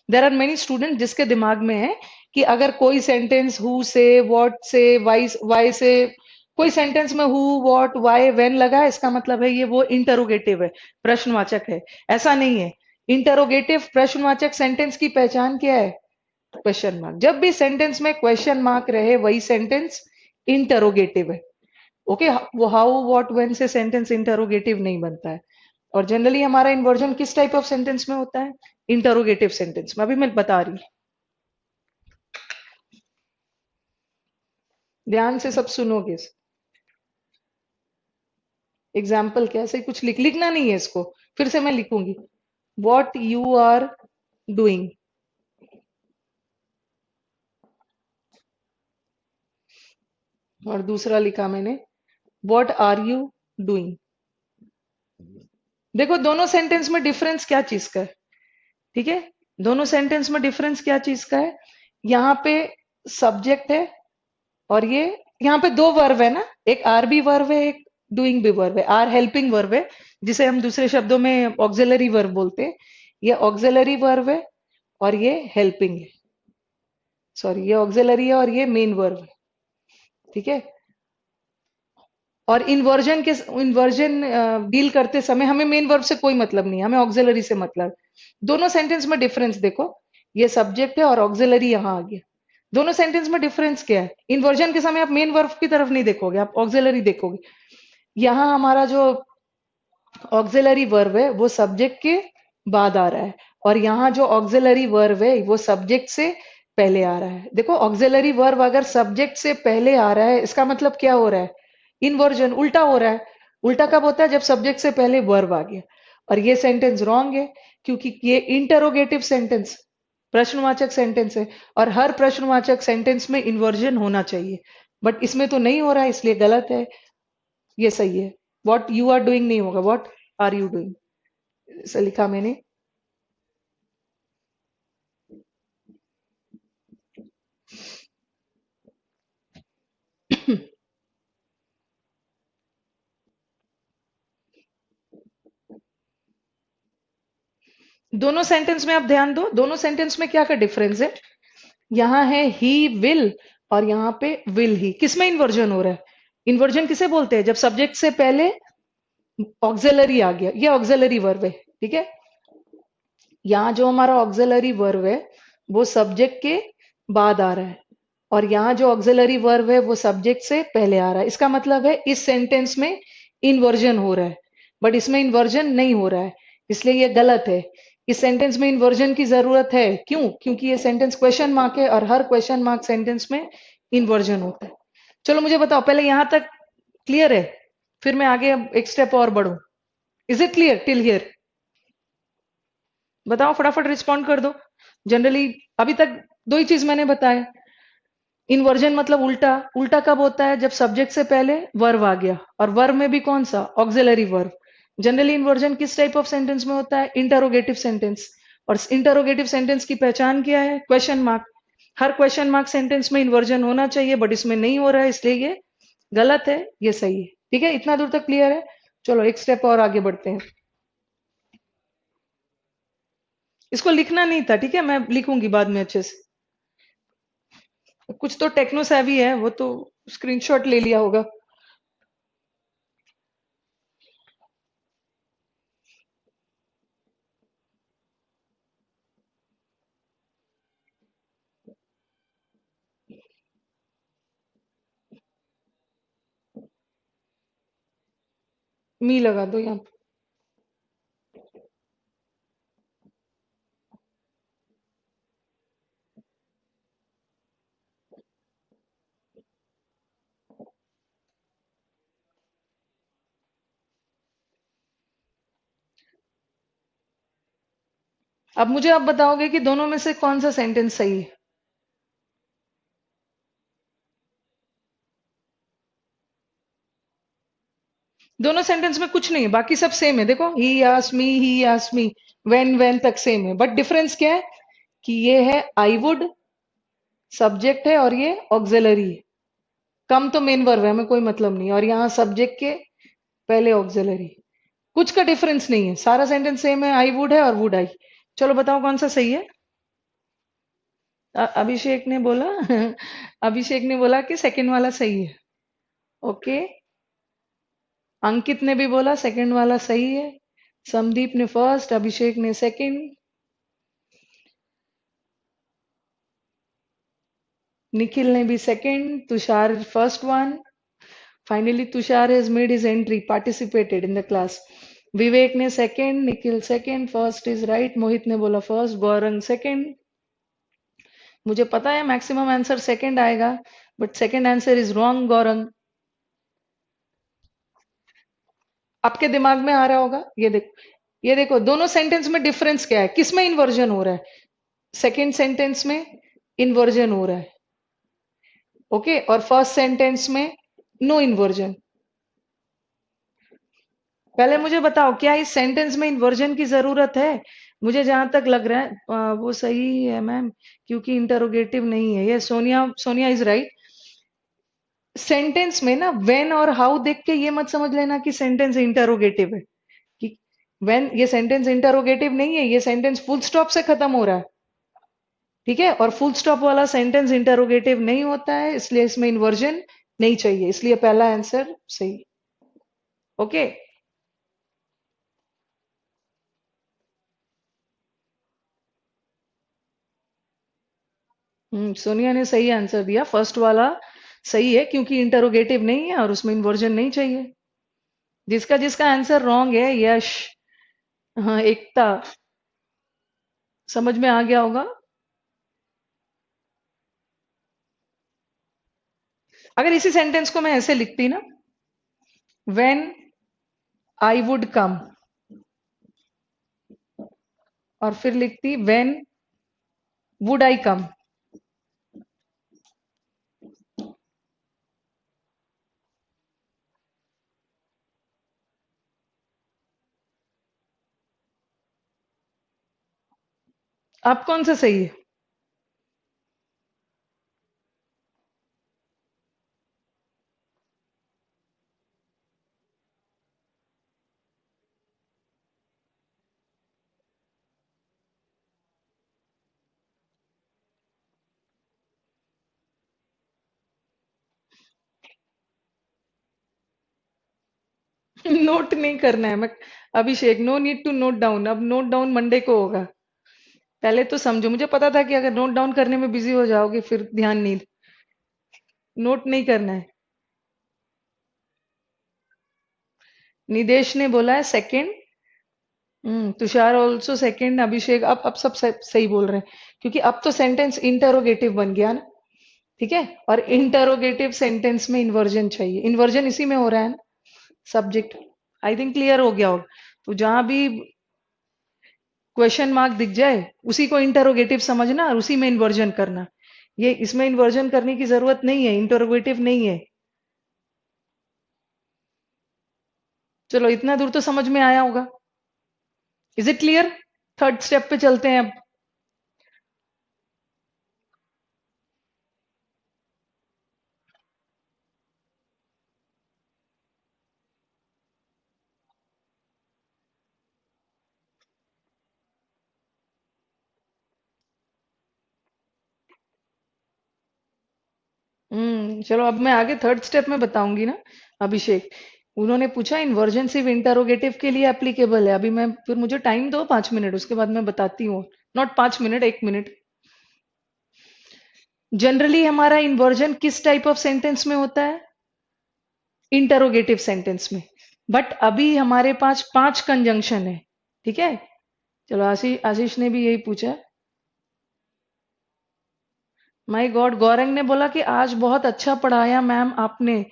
There are many student जिसके दिमाग में है कि अगर कोई सेंटेंस हु से, व्हाट से, वाई से, कोई सेंटेंस में हु, व्हाट, वाई, व्हेन लगा है, इसका मतलब है ये वो इंटरोगेटिव है, प्रश्नवाचक है। ऐसा नहीं है। इंटरोगेटिव प्रश्नवाचक सेंटेंस की पहचान क्या है? Question mark. जब भी सेंटेंस में क्वेश्चन मार्क रहे वही सेंटेंस इंटरोगेटिव है। ओके, वो हाउ, व्हाट, व्हेन से सेंटेंस इंटरोगेटिव नहीं बनता है। और जनरली हमारा इन्वर्जन किस टाइप ऑफ सेंटेंस में होता है? इंटरोगेटिव सेंटेंस में। अभी मैं बता रही हूँ, ध्यान से सब सुनोगे। एग्जाम्पल क्या, ऐसे ही कुछ लिखना नहीं है इसको, फिर से मैं लिखूंगी। वॉट यू आर डूइंग, और दूसरा लिखा मैंने, वॉट आर यू डूइंग। देखो दोनों सेंटेंस में डिफरेंस क्या चीज का है, ठीक है? दोनों सेंटेंस में डिफरेंस क्या चीज का है? यहाँ पे सब्जेक्ट है, और ये यहाँ पे दो वर्ब है ना, एक आर भी वर्ब है, एक डूइंग भी वर्ब है। आर हेल्पिंग वर्ब है, जिसे हम दूसरे शब्दों में ऑक्सिलरी वर्ब बोलते हैं। ये ऑक्सिलरी वर्ब है और ये हेल्पिंग है। सॉरी, ये ऑक्सिलरी है और ये मेन वर्ब है, ठीक है? और इन्वर्जन डील करते समय हमें मेन वर्ब से कोई मतलब नहीं है, हमें ऑक्सिलरी से मतलब। दोनों सेंटेंस में डिफरेंस देखो, ये सब्जेक्ट है और ऑक्सिलरी यहाँ आ गया। दोनों सेंटेंस में डिफरेंस क्या है? इन्वर्जन के समय आप मेन वर्ब की तरफ नहीं देखोगे, आप ऑक्सिलरी देखोगे। यहाँ हमारा जो ऑक्सिलरी वर्ब है वो सब्जेक्ट के बाद आ रहा है, और यहाँ जो ऑक्सिलरी वर्ब है वो सब्जेक्ट से पहले आ रहा है। देखो ऑक्सिलरी वर्ब अगर सब्जेक्ट से पहले आ रहा है, इसका मतलब क्या हो रहा है? इन्वर्जन, उल्टा हो रहा है। उल्टा कब होता है? जब सब्जेक्ट से पहले वर्ब आ गया। और ये सेंटेंस रॉन्ग है, क्योंकि ये इंटरोगेटिव सेंटेंस, प्रश्नवाचक सेंटेंस है, और हर प्रश्नवाचक सेंटेंस में इन्वर्जन होना चाहिए। बट इसमें तो नहीं हो रहा है, इसलिए गलत है। ये सही है। वॉट यू आर डूइंग नहीं होगा, वॉट आर यू डूइंग। ऐसा लिखा मैंने। दोनों सेंटेंस में आप ध्यान दो, दोनों सेंटेंस में क्या का डिफरेंस है। यहाँ है ही विल और यहाँ पे विल ही, किसमें इन्वर्जन हो रहा है। इन्वर्जन किसे बोलते हैं, जब सब्जेक्ट से पहले ऑक्सिलरी आ गया, ये ऑक्सिलरी वर्ब है, ठीक है। यहाँ जो हमारा ऑक्सिलरी वर्ब है वो सब्जेक्ट के बाद आ रहा है, और यहाँ जो ऑक्सिलरी वर्ब है वो सब्जेक्ट से पहले आ रहा है। इसका मतलब है इस सेंटेंस में इन्वर्जन हो रहा है, बट इसमें इन्वर्जन नहीं हो रहा है, इसलिए ये गलत है। इस सेंटेंस में इन्वर्जन की जरूरत है, क्यों, क्योंकि ये सेंटेंस क्वेश्चन मार्क है और हर क्वेश्चन मार्क सेंटेंस में इन्वर्जन होता है। चलो मुझे बताओ, पहले यहां तक क्लियर है, फिर मैं आगे अब एक स्टेप और बढ़ू। Is it clear till here? बताओ, फटाफट रिस्पॉन्ड कर दो। जनरली अभी तक दो ही चीज मैंने बताया। इन्वर्जन मतलब उल्टा, उल्टा कब होता है, जब सब्जेक्ट से पहले वर्ब आ गया, और वर्ब में भी कौन सा, ऑक्सिलरी वर्ब। जनरली इन्वर्जन किस टाइप ऑफ सेंटेंस में होता है, इंटरोगेटिव सेंटेंस। और इंटरोगेटिव सेंटेंस की पहचान क्या है, क्वेश्चन मार्क। हर क्वेश्चन मार्क सेंटेंस में इन्वर्जन होना चाहिए, बट इसमें नहीं हो रहा है, इसलिए ये गलत है, ये सही है। ठीक है, इतना दूर तक क्लियर है। चलो एक स्टेप और आगे बढ़ते हैं। इसको लिखना नहीं था, ठीक है, मैं लिखूंगी बाद में अच्छे से। कुछ तो टेक्नो सेवी है, वो तो स्क्रीनशॉट ले लिया होगा। मी लगा दो यहाँ। अब मुझे आप बताओगे कि दोनों में से कौन सा सेंटेंस सही है। दोनों सेंटेंस में कुछ नहीं है, बाकी सब सेम है। देखो, ही आस्क मी, वेन तक सेम है, बट डिफरेंस क्या है कि ये है आई वुड, सब्जेक्ट है, और ये ऑक्सिलरी है। कम तो मेन वर्ब है, हमें कोई मतलब नहीं, और यहाँ सब्जेक्ट के पहले ऑक्सिलरी। कुछ का डिफरेंस नहीं है, सारा सेंटेंस सेम है, आई वुड है और वुड आई। चलो बताओ कौन सा सही है। अभिषेक ने बोला अभिषेक ने बोला कि सेकंड वाला सही है। ओके, अंकित ने भी बोला सेकंड वाला सही है। संदीप ने फर्स्ट, अभिषेक ने सेकंड, निखिल ने भी second, Tushar first one. Finally Tushar has made his entry, participated in the class. Vivek ने second, Nikhil second, first is right. Mohit ने बोला फर्स्ट, गौरंग सेकंड। मुझे पता है मैक्सिमम आंसर सेकंड आएगा, but second answer is wrong Gaurang. आपके दिमाग में आ रहा होगा, ये देखो, ये देखो, दोनों सेंटेंस में डिफरेंस क्या है, किसमें इन्वर्जन हो रहा है। सेकंड सेंटेंस में इन्वर्जन हो रहा है, ओके, और फर्स्ट सेंटेंस में नो इन्वर्जन। पहले मुझे बताओ, क्या इस सेंटेंस में इन्वर्जन की जरूरत है। मुझे जहां तक लग रहा है वो सही है मैम, क्योंकि इंटरोगेटिव नहीं है। ये Sonia, Sonia is right. Sentence में ना व्हेन और हाउ देख के ये मत समझ लेना कि सेंटेंस इंटरोगेटिव है, कि व्हेन, ये सेंटेंस इंटरोगेटिव नहीं है, ये सेंटेंस फुल स्टॉप से खत्म हो रहा है, ठीक है। और फुल स्टॉप वाला सेंटेंस इंटरोगेटिव नहीं होता है, इसलिए इसमें इन्वर्जन नहीं चाहिए, इसलिए पहला आंसर सही। ओके, सोनिया ने सही आंसर दिया, फर्स्ट वाला सही है, क्योंकि इंटरोगेटिव नहीं है और उसमें इन्वर्जन नहीं चाहिए। जिसका जिसका आंसर रॉन्ग है, यश, हाँ, एकता, समझ में आ गया होगा। अगर इसी सेंटेंस को मैं ऐसे लिखती ना, व्हेन आई वुड कम, और फिर लिखती व्हेन वुड आई कम। आप कौन सा सही है? नोट नहीं करना है मैं। Abhishek, no need to note down, अब नोट डाउन मंडे को होगा। पहले तो समझो, मुझे पता था कि अगर नोट डाउन करने में बिजी हो जाओगे फिर ध्यान नहीं। नोट नहीं करना है। निदेश ने बोला है second. Tushar also second. Abhishek, अब सब सही बोल रहे हैं, क्योंकि अब तो सेंटेंस इंटरोगेटिव बन गया ना। ठीक है। और इंटरोगेटिव सेंटेंस में इन्वर्जन चाहिए, इन्वर्जन इसी में हो रहा है ना। सब्जेक्ट। आई थिंक क्लियर हो गया होगा। तो जहां भी क्वेश्चन मार्क दिख जाए, उसी को इंटरोगेटिव समझना और उसी में इन्वर्जन करना। ये इसमें इन्वर्जन करने की जरूरत नहीं है, इंटरोगेटिव नहीं है। चलो, इतना दूर तो समझ में आया होगा। Is it clear? Third step पे चलते हैं अब। चलो, अब मैं आगे थर्ड स्टेप में बताऊंगी ना। अभिषेक, उन्होंने पूछा इन्वर्जन सिर्फ इंटरोगेटिव के लिए एप्लीकेबल है। अभी मैं, फिर मुझे टाइम दो 5 मिनट, उसके बाद मैं बताती हूँ। Not 5 minute, 1 minute. जनरली हमारा इन्वर्जन किस टाइप ऑफ सेंटेंस में होता है? इंटरोगेटिव सेंटेंस में। बट अभी हमारे पास 5 कंजंक्शन है। ठीक है। चलो, आशीष आशीष ने भी यही पूछा। माय गॉड, गौरंग ने बोला कि आज बहुत अच्छा पढ़ाया मैम आपने।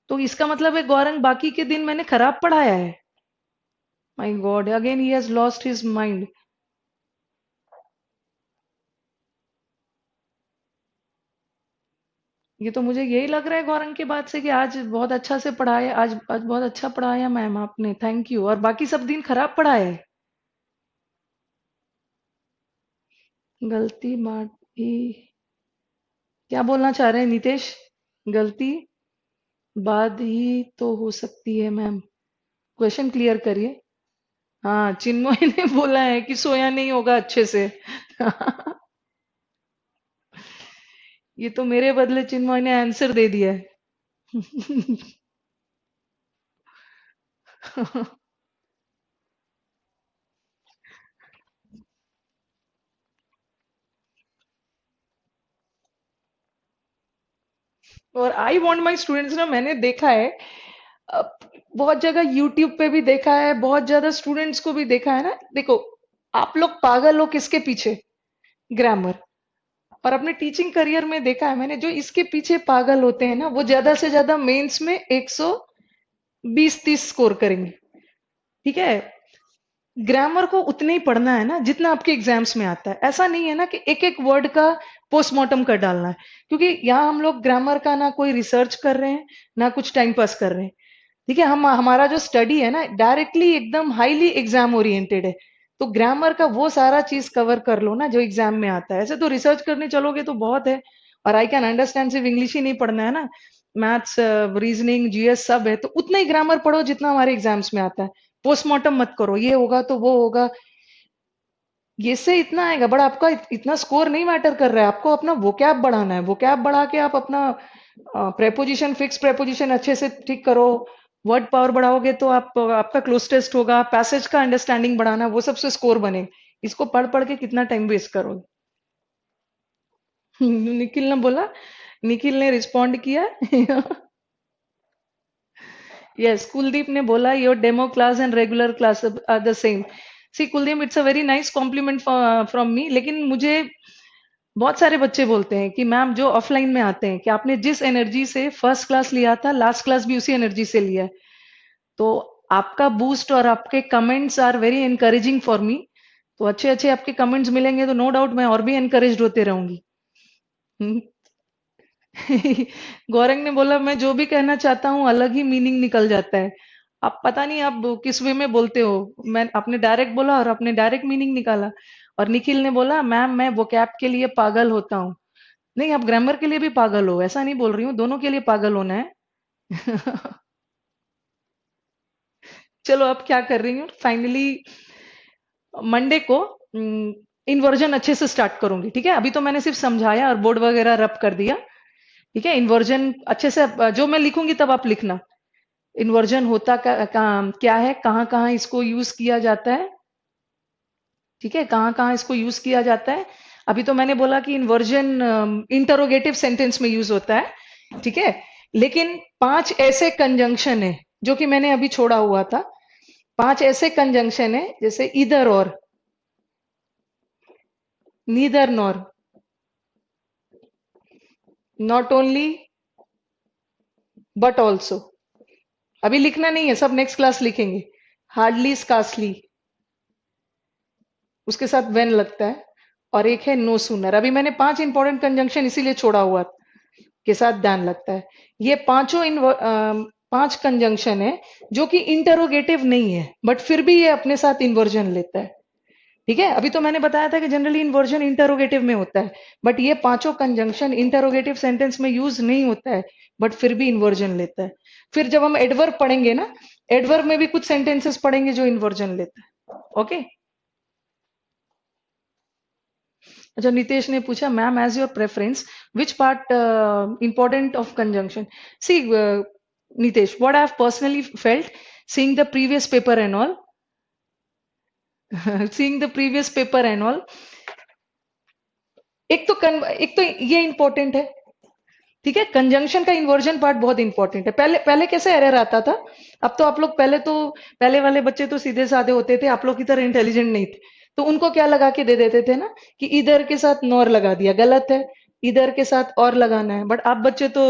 तो इसका मतलब है गौरंग, बाकी के दिन मैंने खराब पढ़ाया है। My God, again he has lost his mind. ये तो मुझे यही लग रहा है गौरंग की बात से कि आज बहुत अच्छा से पढ़ाया, आज बहुत अच्छा पढ़ाया मैम आपने, थैंक यू, और बाकी सब दिन खराब पढ़ाया है। गलती बाटी। क्या बोलना चाह रहे हैं नितेश? गलती बाद ही तो हो सकती है मैम। क्वेश्चन क्लियर करिए। हाँ, चिन्मय ने बोला है कि सोया नहीं होगा अच्छे से। ये तो मेरे बदले चिन्मय ने आंसर दे दिया है। और आई वांट माय स्टूडेंट्स ना, मैंने देखा है, अ, बहुत जगह यूट्यूब पे भी देखा है, बहुत ज्यादा स्टूडेंट्स को भी देखा है ना। देखो, आप लोग पागल हो किसके पीछे? ग्रामर। और अपने टीचिंग करियर में देखा है मैंने, जो इसके पीछे पागल होते हैं ना, वो ज्यादा से ज्यादा मेंस में 120-30 स्कोर करेंगे। ठीक है। ग्रामर को उतने ही पढ़ना है ना जितना आपके एग्जाम्स में आता है। ऐसा नहीं है ना कि एक एक वर्ड का पोस्टमार्टम कर डालना है। क्योंकि यहाँ हम लोग ग्रामर का ना कोई रिसर्च कर रहे हैं, ना कुछ टाइम पास कर रहे हैं। ठीक है। हम हमारा जो स्टडी है ना, डायरेक्टली एकदम हाईली एग्जाम ओरिएंटेड है। तो ग्रामर का वो सारा चीज कवर कर लो ना जो एग्जाम में आता है। ऐसे तो रिसर्च करने चलोगे तो बहुत है। और आई कैन अंडरस्टैंड, सिर्फ इंग्लिश ही नहीं पढ़ना है ना, मैथ्स, रीजनिंग, जीएस सब है, तो उतना ही ग्रामर पढ़ो जितना हमारे एग्जाम्स में आता है। पोस्टमार्टम मत करो, ये होगा तो वो होगा, ये से इतना आएगा। बट आपका इतना स्कोर नहीं मैटर कर रहा है, आपको अपना वोकैब बढ़ाना है। वोकैब बढ़ा के आप अपना प्रेपोजिशन, फिक्स प्रेपोजिशन अच्छे से ठीक करो। वर्ड पावर बढ़ाओगे तो आप, आपका क्लोज टेस्ट होगा, पैसेज का अंडरस्टैंडिंग बढ़ाना, वो सबसे स्कोर बने। इसको पढ़ पढ़ के कितना टाइम वेस्ट करोगे? निखिल ने बोला, निखिल ने रिस्पॉन्ड किया। यस, कुलदीप ने बोला your demo class and regular class are the same. See Kuldeep, it's a very nice compliment from me. लेकिन मुझे बहुत सारे बच्चे बोलते हैं कि मैम, जो ऑफलाइन में आते हैं, कि आपने जिस एनर्जी से फर्स्ट क्लास लिया था, लास्ट क्लास भी उसी एनर्जी से लिया है। तो आपका बूस्ट और आपके comments are very encouraging for me. तो अच्छे अच्छे आपके कमेंट्स मिलेंगे तो नो डाउट मैं और भी एनकरेज होते रहूंगी। हम्म। गौरंग ने बोला, मैं जो भी कहना चाहता हूँ अलग ही मीनिंग निकल जाता है। आप पता नहीं आप किस वे में बोलते हो। मैं आपने डायरेक्ट बोला और आपने डायरेक्ट मीनिंग निकाला। और निखिल ने बोला मैम मैं वोकैब के लिए पागल होता हूँ। नहीं, आप ग्रामर के लिए भी पागल हो, ऐसा नहीं बोल रही हूँ, दोनों के लिए पागल होना है। चलो अब क्या कर रही हूँ, फाइनली मंडे को इन्वर्जन अच्छे से स्टार्ट करूंगी। ठीक है, अभी तो मैंने सिर्फ समझाया और बोर्ड वगैरह रब कर दिया। ठीक है, इन्वर्जन अच्छे से जो मैं लिखूंगी तब आप लिखना। इन्वर्जन होता क्या है, कहाँ कहाँ इसको यूज किया जाता है। ठीक है, कहाँ कहाँ इसको यूज किया जाता है। अभी तो मैंने बोला कि इन्वर्जन इंटरोगेटिव सेंटेंस में यूज होता है। ठीक है, लेकिन 5 ऐसे कंजंक्शन है जो कि मैंने अभी छोड़ा हुआ था। 5 ऐसे कंजंक्शन है जैसे इधर और, neither nor, not only, but also. अभी लिखना नहीं है, सब नेक्स्ट क्लास लिखेंगे। हार्डली, स्कार्सली, उसके साथ वेन लगता है। और एक है नो सूनर। अभी मैंने 5 इंपॉर्टेंट कंजंक्शन इसीलिए छोड़ा हुआ के साथ ध्यान लगता है। ये पांचों 5 कंजंक्शन है जो कि इंटरोगेटिव नहीं है, बट फिर भी ये अपने साथ इन्वर्जन लेता है। ठीक है, अभी तो मैंने बताया था कि जनरली इन्वर्जन इंटरोगेटिव में होता है, बट ये पांचों कंजंक्शन इंटरोगेटिव सेंटेंस में यूज नहीं होता है, बट फिर भी इन्वर्जन लेता है। फिर जब हम एडवर्ब पढ़ेंगे ना, एडवर्ब में भी कुछ सेंटेंसेस पढ़ेंगे जो इन्वर्जन लेता है। ओके। अच्छा, नितेश ने पूछा ma'am as your preference which part important of conjunction. See Nitesh, what I have personally felt seeing the previous paper and all, seeing the previous paper and all, एक तो ये इंपॉर्टेंट है। ठीक है, कंजंक्शन का इन्वर्जन पार्ट बहुत important है। पहले पहले कैसे एरर आता था, अब तो आप लोग पहले वाले बच्चे तो सीधे साधे होते थे, आप लोग की तरह इंटेलिजेंट नहीं थे। तो उनको क्या लगा के दे देते थे ना, कि इधर के साथ नॉर लगा दिया, गलत है, इधर के साथ और लगाना है। बट आप बच्चे तो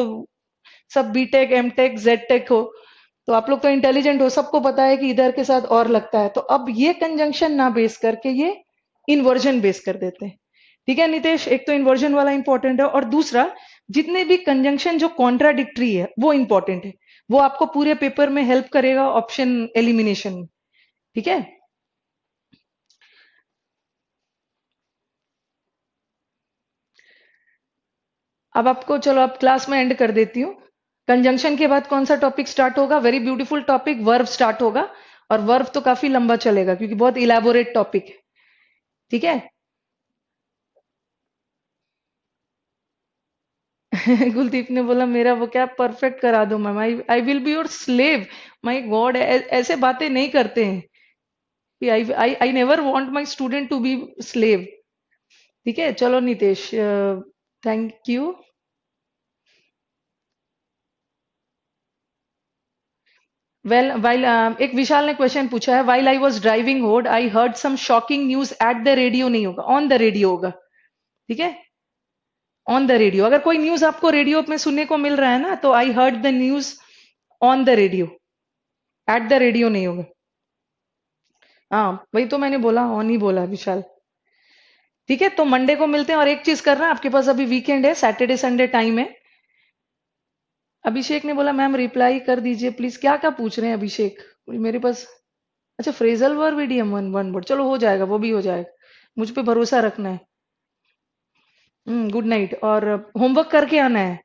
सब बीटेक एमटेक जेड हो, तो आप लोग तो इंटेलिजेंट हो, सबको पता है कि इधर के साथ और लगता है। तो अब ये कंजंक्शन ना बेस करके ये इन्वर्जन बेस कर देते हैं। ठीक है नितेश, एक तो इन्वर्जन वाला इंपॉर्टेंट है, और दूसरा जितने भी कंजंक्शन जो कॉन्ट्राडिक्टरी है वो इंपॉर्टेंट है। वो आपको पूरे पेपर में हेल्प करेगा ऑप्शन एलिमिनेशन में। ठीक है, अब आपको, चलो अब क्लास में एंड कर देती हूँ। कंजंक्शन के बाद कौन सा टॉपिक स्टार्ट होगा? Very beautiful topic, verb start होगा। और वर्ब तो काफी लंबा चलेगा क्योंकि बहुत इलेबोरेट टॉपिक है। ठीक है। कुलदीप ने बोला मेरा वो क्या परफेक्ट करा दो ma'am, I I will be your slave. My god, ऐसे बातें नहीं करते हैं कि I I I never want my student to be slave. ठीक है, चलो Nitesh, thank you. Well while, एक विशाल ने क्वेश्चन पूछा है, while I was driving hold I heard some shocking news at the radio, नहीं होगा, ऑन द रेडियो होगा। ठीक है, ऑन द रेडियो। अगर कोई न्यूज आपको रेडियो में सुनने को मिल रहा है ना, तो I heard the news on the radio, eight the radio नहीं होगा। हाँ, वही तो मैंने बोला, ऑन ही बोला विशाल। ठीक है, तो मंडे को मिलते हैं। और एक चीज करना, आपके पास अभी वीकेंड है, सैटरडे संडे टाइम है। अभिषेक ने बोला मैम रिप्लाई कर दीजिए प्लीज। क्या क्या पूछ रहे हैं अभिषेक, मेरे पास? अच्छा, phrasal verb idiom one one word, चलो हो जाएगा, वो भी हो जाएगा, मुझ पे भरोसा रखना है। Good night. और होमवर्क करके आना है।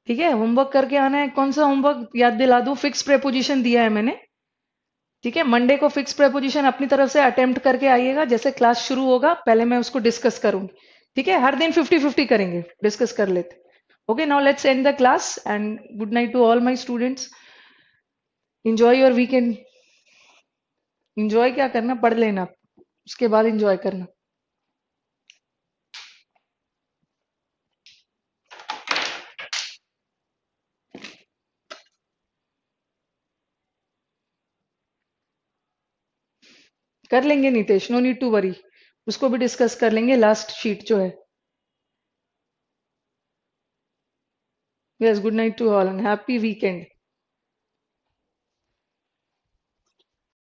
ठीक है, होमवर्क करके आना है। कौन सा होमवर्क याद दिला दूं? फिक्स प्रेपोजिशन दिया है मैंने। ठीक है, मंडे को फिक्स प्रेपोजिशन अपनी तरफ से अटेम्प्ट करके आइएगा। जैसे क्लास शुरू होगा पहले मैं उसको डिस्कस करूंगी। ठीक है, हर दिन 50-50 करेंगे, डिस्कस कर लेते। Okay, now let's end the class and good night to all my students. Enjoy your weekend. Enjoy क्या करना, पढ़ लेना, उसके बाद एंजॉय करना। कर लेंगे Nitesh, no need to worry, उसको भी डिस्कस कर लेंगे, लास्ट शीट जो है। Yes, good night to all and happy weekend.